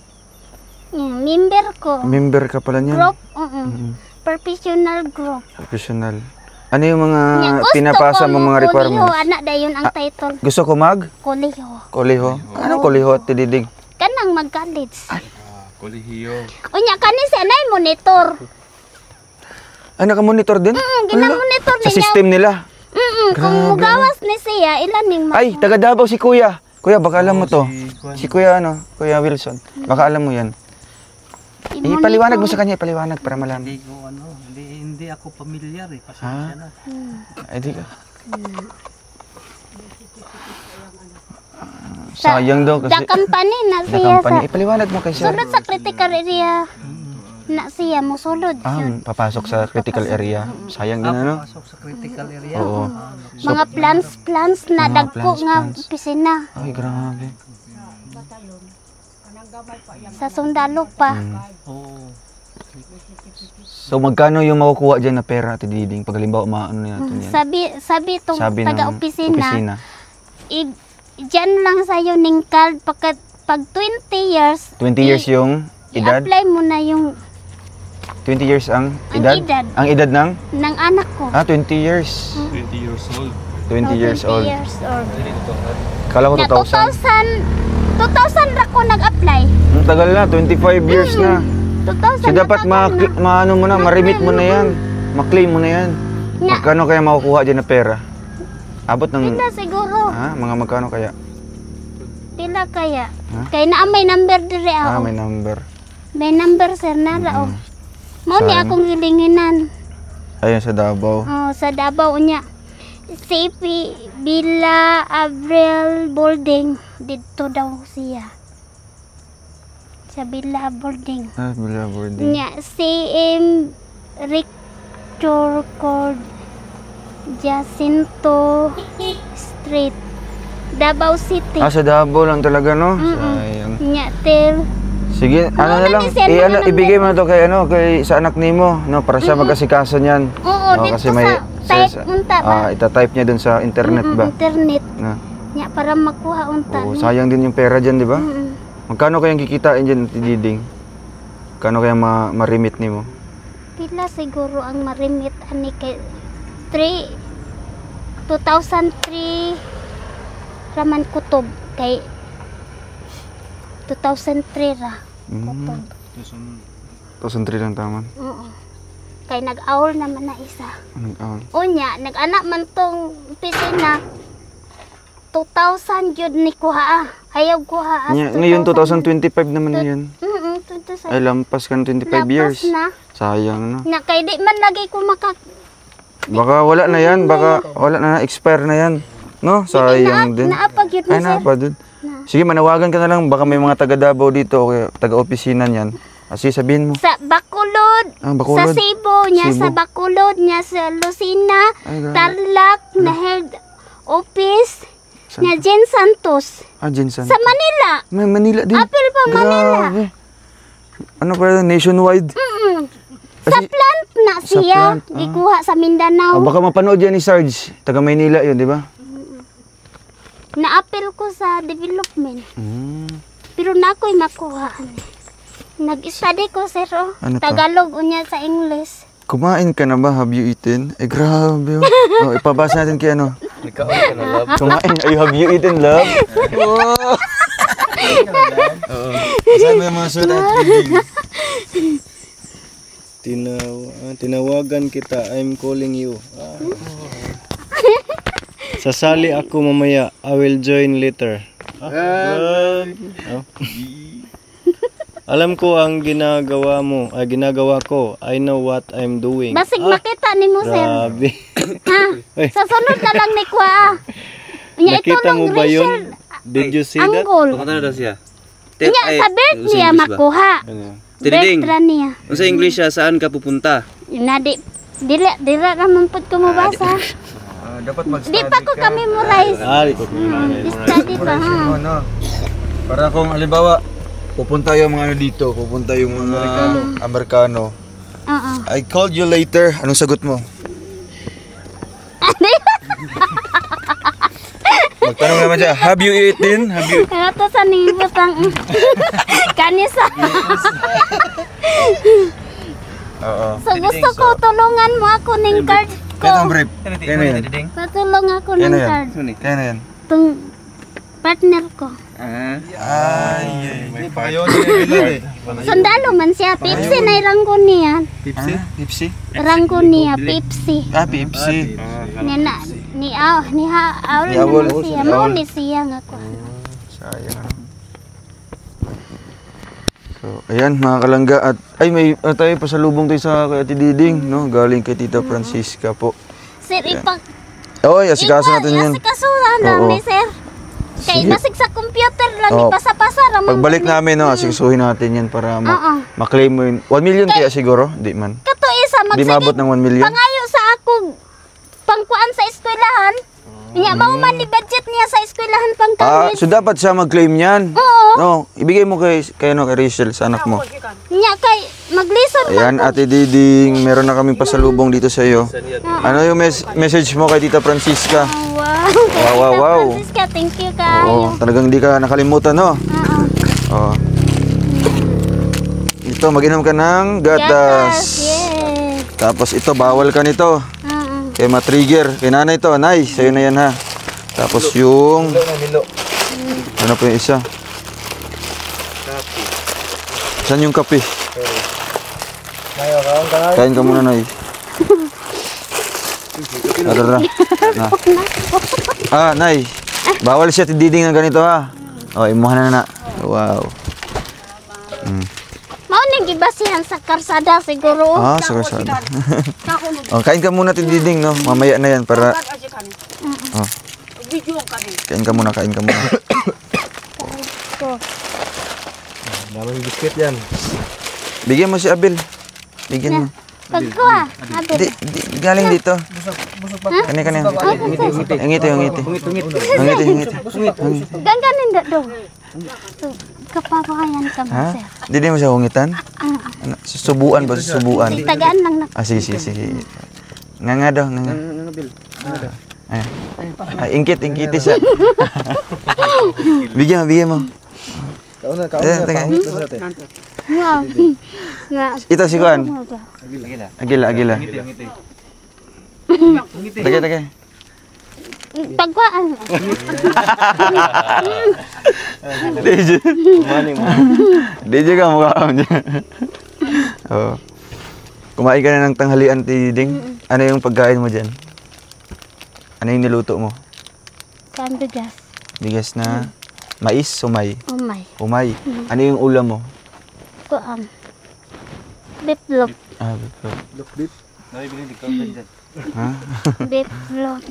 Member ko. Member ka pala niyan. Group. Professional group. Professional. Ano yung mga Gusto pinapasa ko mo mga requirements? Kuliho, anak dayon ang title. Gusto ko mag? Kuliho. Kuliho. Ano kuliho at tididig? Kanang mag-college. Kolehiyo. Unya kani siya na monitor. Ah, naka-monitor din? Ginamonitor Sa niya. system nila. Kung mugawas ni siya, ilan ning Ay, taga Davao si Kuya. Kuya, baka alam mo to. Si Kuya Kuya Wilson. Baka alam mo yan. Ipaliwanag mo sa kanya, ipaliwanag para malaman. Hindi ko hindi ako pamilyar eh. Pasensya na. Ay, di ka. Sayang daw kasi. The company na The siya company. sa Ipaliwanag mo kay sir. sulod sa critical area. Na siya mo sulod. Papasok sa critical area. Sayang din ano? Pasok sa critical area. Oo. Mga plans na Mga dagko nga plans. opisina Ay, grabe. sa sundalo pa. Oo. So, magkano yung makukuha dyan na pera, Ate Diding? Pag halimbawa, maano natin yan? Sabi tong Sabi ng taga-opisina, diyan lang sa'yo ning card pag 20 years. 20 years yung edad? I-apply mo na yung 20 years ang Ang edad? edad. Ang edad ng? ng anak ko. 20 years. 20 years old. 20 years old. 20 years old. Kala ko Na 2,000. 2000 ra ko nag-apply. Ang tagal na, 25 years na. 2000 So dapat maano mo na, ma-remit mo na yan. Ma-claim mo na yan. Nga. Magkano kaya makukuha dyan na pera? Abot ng... Pila siguro. Mga magkano kaya? Pila kaya? Kaya na may number dire ako. May number. May number sir na ra. Mao ni Saan? akong gilinginan. Ayun sa Davao. Sa Davao niya. CP Villa Abril Boarding. Dito daw siya. Sa Villa Boarding. Bila boarding. Niya, CM Rictor Cord Jacinto Street. Davao City. Sa Davao lang talaga, no? Sayang. Niya, tel. Sige, ano na lang, ibigay mo na to kay sa anak nimo, no, para siya mag-asikaso niyan. Oo, dito kasi may type unta ba? ita-type niya dun sa internet ba? Internet. Na. Niya, para makuha unta. Oo, sayang din yung pera diyan, di ba? Magkano kayang kikitain diyan, Tididing? Magkano kaya ma-remit nimo? Pila siguro ang marimit ani kay 2003 raman kutob kay 2003 ra. Kutob. 2003 lang taman. Oo. Kay nag-aul naman na isa. Nag-aul. Unya, nag-anak man tong pisina. 2,000 yun ni kuha. Ayaw kuha. Ngayon 2025 naman yan. 2025. Ay, lampas ka ng 25 years. na. Sayang, no? Na kay di man lagi ko Baka wala na yan, baka wala na, expire na yan. No? Sayang din. Naapag yun na, sir. Naapag din. Sige, manawagan ka na lang. Baka may mga taga Davao dito o taga-opisina niyan. Sige, sabihin mo. Sa Bacolod, Bacolod. sa Cebu, niya sa Bacolod, niya sa Lucena, Tarlac, na head office, niya Jen Santos. Jen Santos. Sa Manila. May Manila din. Apil pa Manila. Grabe. Ano pa yun? Nationwide? Sa plant na siya. Ikuha sa Mindanao. Baka mapanood yan ni Sarge. Taga Maynila yun, di ba? Na-apil ko sa development. Pero na ako'y makuha. Nag-study ko, sir. Ano to? Tagalog unya sa English. Kumain ka na ba? Have you eaten? Grabe. Ipabasa natin kay ano. Nagkaon ka na, love. Kumain. Have you eaten, love? Oo. Saan mo yung mga sulat? Tinawagan kita. I'm calling you. Sasali ako mamaya. I will join later. Alam ko ang ginagawa mo, ginagawa ko. I know what I'm doing. Basig makita ni mo, sir. Grabe. Sa sunod na lang ni Kwa. Nakita mo ba yun? Did you see that? Anggol. Pakanta na daw siya. Niya, sa birth niya makuha. Tididing. Birth niya. Kung sa English siya, saan ka pupunta? Dila naman po ko mabasa. Dapat mag-study Di pa ko kami memorize. Study pa, ha? Para kung halimbawa, pupunta yung mga ano dito, pupunta yung mga Amerikano. I called you later. Anong sagot mo? Magtanong naman siya, have you eaten? Have you... Ito sa nibutang kanisa. Oo. So gusto ko tulungan mo ako ng card ko. Kaya brief. Kaya na yan. Patulong ako Kaya ng na yan. card. Kaya na yan. Itong partner ko. Ay, may payo Sundalo man siya. Pepsi na irangko niya. Pepsi? Rangko niya. Pepsi. Pepsi. Ni Aul naman siya. Mauni siya nga ko. Sayang. So, ayan mga kalangga at may tayo pasalubong tayo sa kay Ate Diding, no? Galing kay Tita Francisca po. Sir, Asikaso natin yan. Asikasuhan namin, sir. Kaya nasig sa computer lang, ipasa-pasa ramang. Pagbalik namin, no, asikasuhin natin yan para ma-claim mo yun. 1 million kaya siguro? Di man. Kato isa, Di mabot ng 1 million? pangayo sa akong pangkuan sa eskwelahan. Niya, mauman ni budget niya sa eskwelahan pang college. So dapat siya mag-claim yan? Oo. No, ibigay mo kay Rachel, sa anak mo. Niya, kay mag-listen pa. Ayan, Ate Diding, meron na kaming pasalubong dito sa iyo. Ano yung message mo kay Tita Francisca? Wow. Francisca, thank you kayo. Talagang hindi ka nakalimutan, no? Oo. Ito, mag-inom ka ng gatas. Yes. Tapos ito, bawal ka nito. Kaya ma-trigger. Kay nanay ito, Nay, sa'yo na yan ha. Tapos yung... Ano pa yung isa? Saan yung kape? Ngayon, kaon ka na. Kain ka muna, Nay. Tara. Nay. Bawal siya tididing ng ganito, ha? O, imuha na. Wow. Mao ning gibasihan sa karsada siguro. Sa kasada. O, kain ka muna tididing, no? Mamaya na yan para... Oh. Kain ka muna. Daming biskuit yan. Bigyan mo si Abel. Bigyan mo. Pagkuha. Di, galing dito. Kani. Ngiti. Ganganin do. Kapapayan ka mo, Ha? sir. Di mo siya hungitan? Susubuan ba? Susubuan. Tagaan lang na. Sige. Nga daw. Ingkiti siya. Bigyan mo. Kaon na. Wow. Nga. Ito si Kuan. Agila. Tagay. Pagkuhaan. DJ ka mukha mo niya. Oh. Kumain ka na ng tanghalian, Tiding. Ano yung pagkain mo dyan? Ano yung niluto mo? Bigas. Bigas na mais, sumay. Umay. Umay. Ano yung ulam mo? Kuan. Biplop. Beef. Ha? Biplop.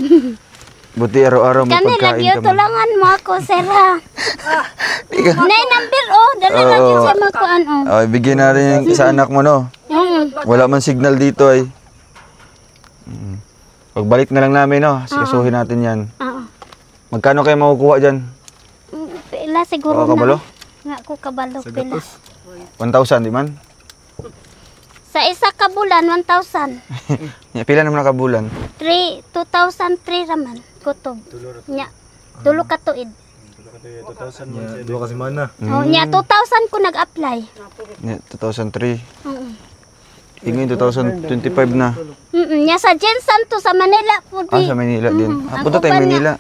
Buti araw-araw mo Kani pagkain lagi ka mo. tulangan mo ako, sir, ha? Nay number, dali lagi sa makuan, Oh, bigyan na rin sa anak mo, no? Wala man signal dito, ay. Pagbalik na lang namin, no? Sikasuhin natin yan. Magkano kayo makukuha dyan? Pila siguro Oo, kabalo? Nga ko kabalo, pila. 1,000, di man? Sa isa ka bulan, 1,000. Pila naman na kabulan? 2,003 raman. Kutob. Nya. Tulo ka tuig. 2,000. Dua kasi mana. Nya, 2,000 ko nag-apply. 2003. Ingin 2025 na. Nya sa Jensen to sa Manila po di. Sa Manila din. Ang Punta tayo uban niya. Manila.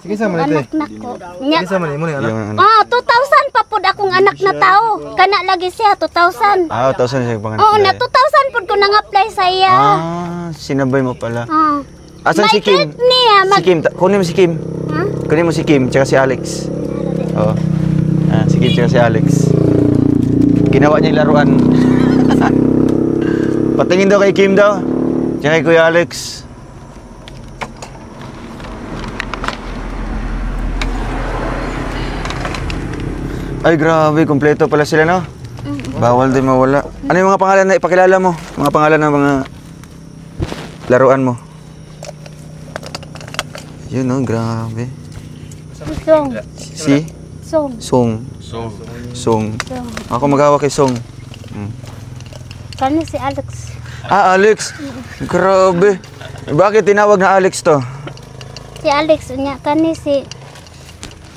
Sige sa man Anak nako. Nya. Sige sa man mo ni anak. Yung ano. 2,000 pa pud akong anak na tao. Kana lagi siya 2,000. 1,000 siya pangalan. Oo, na 2,000 pud ko nang apply sa iya. Sinabay mo pala. Ah. Asan si Kim? Niya, Si Kim, kunin mo si Kim. Ha? Kunin mo si Kim, tsaka si Alex. Oo. Si Kim, tsaka si Alex. Ginawa niya yung laruan. Patingin daw kay Kim daw. Tsaka kay Kuya Alex. Ay, grabe. Kompleto pala sila, no? Bawal din mawala. Ano yung mga pangalan na ipakilala mo? Mga pangalan ng mga laruan mo. Yun, no? Grabe. Song. Si? Song. Song. Song. Ako mag-hawak kay Song. Kani si Alex. Alex. Grabe. Bakit tinawag na Alex to? Si Alex unya kani si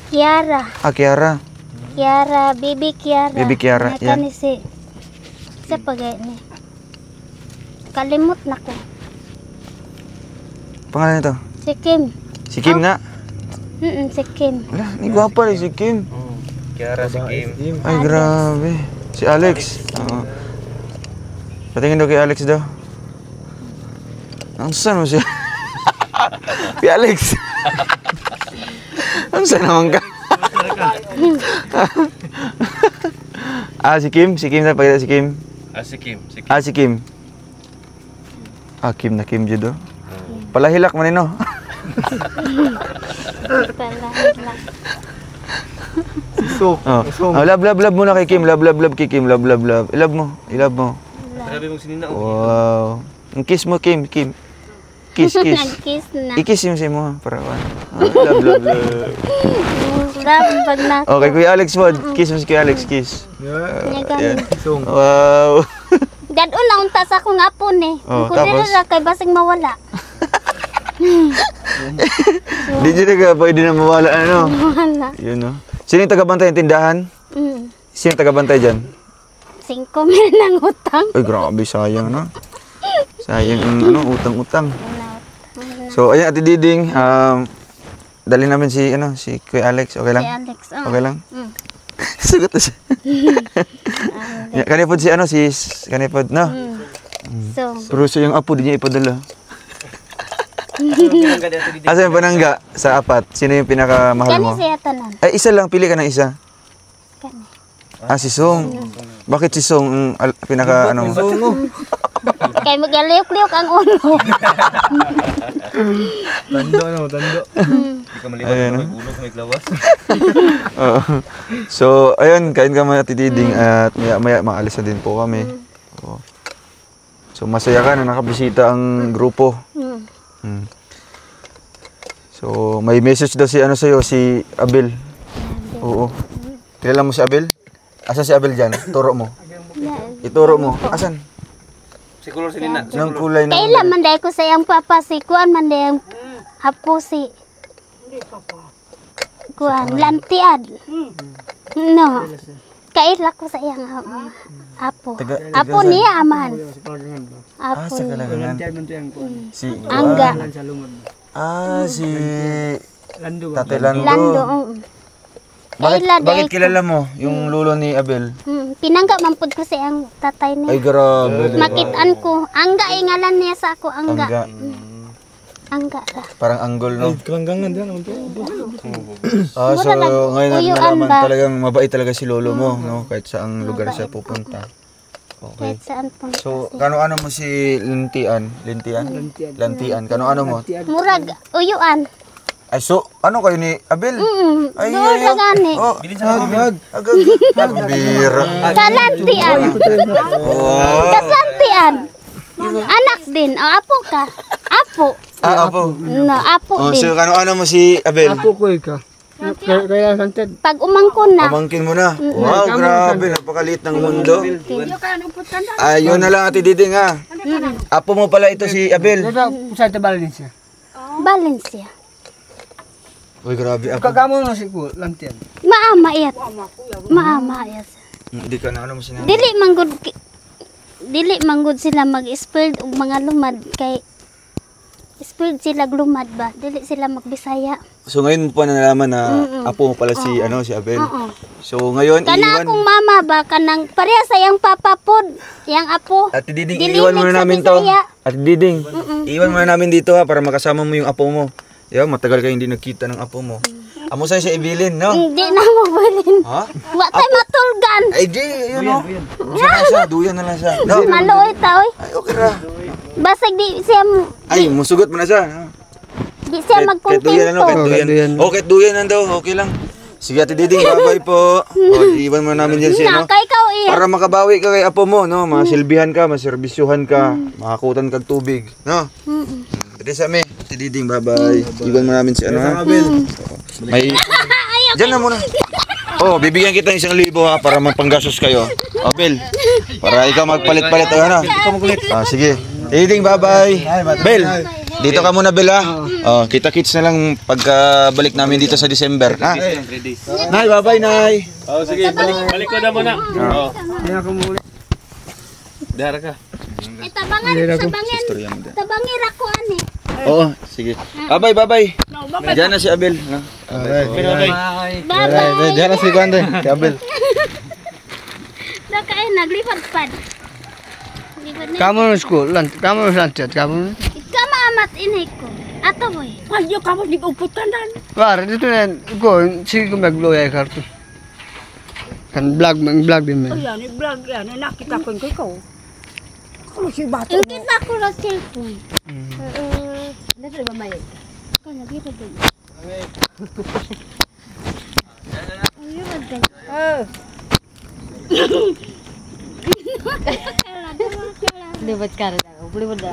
Kiara. Kiara. Kiara, Bibi Kiara. Bibi Kiara, Unya kani si sa pagay ni. Kalimot na ko. Pangalan nito? Si Kim. Si Kim na? Si Kim. Wala, ni gwapa rin si Kim. Kiara si Kim. Ay, grabe. Si Alex. Oo. Patingin daw kay Alex daw. Ang saan mo siya? Si Alex. Ang saan naman ka? Si Kim? Si Kim na pagkita si Kim? Si Kim. Si Kim. Kim na Kim dyan do. Palahilak man no? So, love muna kay Kim. Love kay Kim. Love. I-love mo. Sabi mong sinina. Wow. Ang kiss mo, Kim. Kiss. Nag-kiss na. I-kiss yung sa'yo mo. Para love. Grabe pag na. Okay, Kuya Alex mo. Kiss mo si Kuya Alex. Kiss. Yan. Wow. Dadon na unta sa akong apon eh. Oh, Kung dili tapos? ra kay basig mawala. Di dyan ka pwede na mawala ano. Wala. Yun no. Sino yung tagabantay ng tindahan? Sino yung tagabantay dyan? 5 mil ng utang. Ay, grabe. Sayang no. Sayang ang utang-utang. So, ayan, Ate Diding. dali namin si Kuya Alex. Okay lang? Si Alex. Okay lang? Mm. Sugot na siya. Kanipod kanipod, no? So, Pero siya yung apo, di niya ipadala. Asa yung panangga sa apat? Sino yung pinakamahal kani mo? siya tanan. Ay, isa lang. Pili ka ng isa. Kani. Ah, si Song. Bakit si Song ang pinaka ano? Kay magaliyok-liyok ang ulo. Tando. Hindi ka maliwan Ayan, na may ulo, may lawas. Oo. So, ayun, kain ka mga titiding at maya maalis na din po kami. Oo. So, masaya ka na nakabisita ang grupo. Hmm. So, may message daw si sa'yo, si Abel. Oo. Kilala mo si Abel? Asan si Abel dyan? Turo mo. Ituro mo. Asan? Si kulor si Nina. Nang kulay na. Kailan man dahil ko sa iyang papa si Kuan man dahil hapo si Kuan lantiad. No. Kaila ko sa iyang apo. Apo niya amahan. Apo Sa niya. Kalagangan. Si Angga. si Tate Lando. Lando. Bakit kilala mo yung lulo ni Abel? Pinangga man pud ko sa iyang tatay Ay, niya. grabe. Makitaan ko. Angga ingalan niya sa ako Angga. Angga. Angga ra. Parang anggol, no? Kalanggangan din. Ah, so ngayon natin Uyuan nalaman ba? talagang mabait talaga si lolo mo, no? Kahit saang lugar siya pupunta. Okay. Kahit saan pang So, kano-ano mo si Lintian? Lantian. Kano-ano mo? murag uyuan. Ay, so, ano kayo ni Abel? Ay, Doon ra gani. Oh, agag. Bira. Kalantian. Wow. Kalantian. Anak din. O, apo ka. Apo. Ah, apo. No, apo Oh, din. so, kano-ano mo si Abel? Pag umangkon na. Pamangkin mo na. Wow, grabe. Napakaliit ng mundo. Ayun na lang, Ate Diding, ha? Apo mo pala ito si Abel. Valencia. Uy, grabe. Apo. Maama iyat. Maama iyat. Hindi ka na ano mo sinabi. Dili manggod sila mag-spilled og mga lumad kay spilled sila glumad ba. Dili sila magbisaya. So ngayon mo pa nalaman na apo mo pala si si Abel. Oo. So ngayon Kana akong mama ba kanang pareha sa iyang papa pod, yang apo. Ate Diding, Dili iwan muna sa namin to. Bisaya. Ate Diding, iwan muna namin dito ha para makasama mo yung apo mo. Yo, matagal kayo hindi nagkita ng apo mo. Amo sa ibilin, no? Hindi na mo balin. Ha? Wa tay matulgan. Ay, di, yun o. Duyan na lang siya. No? Maluoy ta oy. Ay, okay ra. Basig di siya Ay, musugot mo na siya. di siya Kahit duyan, ano? Kahit magkontento. duyan. Oh, kahit duyan na daw. Okay lang. Sige, Ate Diding, bye-bye po. Iwan mo namin dyan siya, Na no? kay ikaw iya. Para makabawi ka kay apo mo, no? Masilbihan ka, maserbisyuhan ka, makakutan kag tubig, no? Pwede sa amin. Ate Diding, bye-bye. Iwan mo namin si ha? May... Diyan na muna. Oh, bibigyan kita ng 1,000 ha, para mapanggasos kayo. Oh, Bel, para ikaw magpalit-palit, ano? Ah, sige. Diding, bye-bye. Bel, dito ka muna, Bel, ha? Oh, kita-kits na lang pagkabalik namin dito sa December, ha? Nay, bye-bye, Nay. Oh, sige, balik ko na muna. Oh. Dara ka. Tabangir ako ani. Oo, sige. Bye-bye. Diyan na si Abel. Bye-bye. Diyan na si Gwande, si Abel. Kaya naglipad pad. Lipad na. Kamu no school, kamu no lantiat, kamu. Ikaw maamat inay ko. Ato boy. Ayo kamu diguput kanan. War, dito na ko sige ko magloya kartu. Kan vlog din man. Ayan, i-vlog yan. Nakita ko yung ikaw. Ano si Bato? Yung kita ko na cellphone. Dito ba may? Kaya dito din. Libat ka rin ako. Libat na.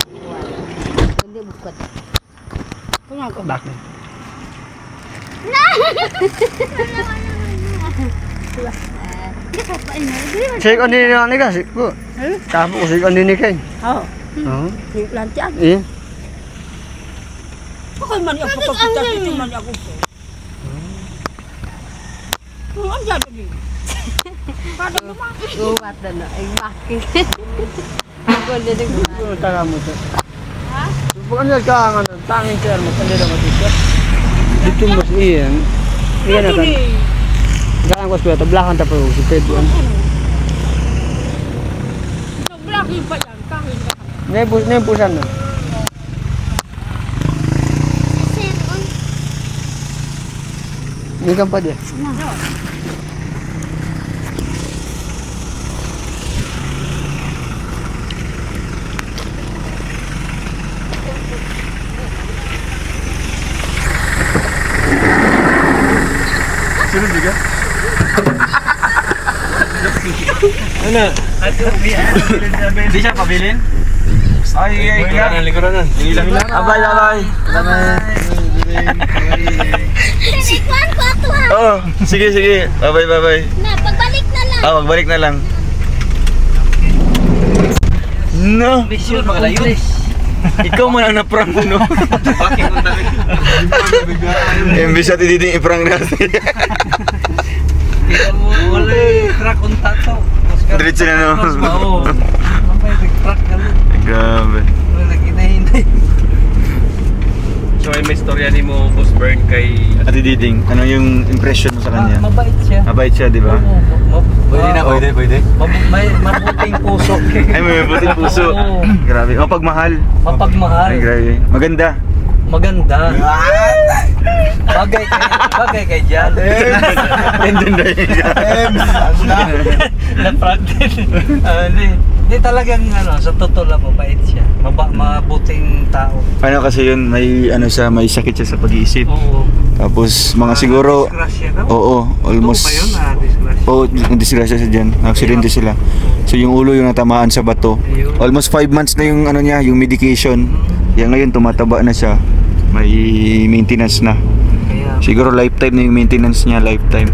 Hindi bukod. Bakit? Sige ko din ni ka, sige ko. Kapo ko sige ko din ni kay. Oo. Oo. Lantian. Eh. Ako man ako pagkita dito man ako. Ang jadi ni. Kada mo ma. Uwat na ay bakit. Ako din ko. Taga mo to. Ha? Bukan ka ang tanging chair mo kanila mo dito. Dito mas iyan. Iyan na kan. Galang ko sa tablakan ta pero si Pedro. Sobrang pa yan. Kahit ka. Nebusan na. Hindi ka pa di. Sunod juga? Ano? Di siya pabilin? Ay, likuran. Abay. Sinikuan ko ato ha. Oh, sige. Bye-bye. Na, pagbalik na lang. Magbalik na lang. No. Ikaw man ang na-prank no. Imbis na tididing i-prank natin. Wala track on tato. Diretso na no. Oo. May track ka lang. Grabe. Wala kinahintay. So may istorya ni mo, Boss Bern, kay Ate Diding, ano yung impression mo sa kanya? Mabait siya. Mabait siya, di ba? Pwede. May mabuting puso. Ay, may mabuting puso. Oo. Grabe. Mapagmahal. Mapagmahal. Ay, grabe. Maganda. Maganda. Bagay kay Jan. Tendon na yun. Na-practice. Hindi talagang sa totoo lang mabait siya. Mabuting tao. Ano kasi yun, may may sakit siya sa pag-iisip. Oo. Tapos mga siguro, Disgrasya ka? oo, almost, Totoo ba yun disgrasya? oo, disgrasya siya dyan. Aksidente sila. So yung ulo yung natamaan sa bato. Ayun. Almost 5 months na yung niya, yung medication. Yan ngayon tumataba na siya. May maintenance na. Kaya Siguro lifetime na yung maintenance niya, lifetime.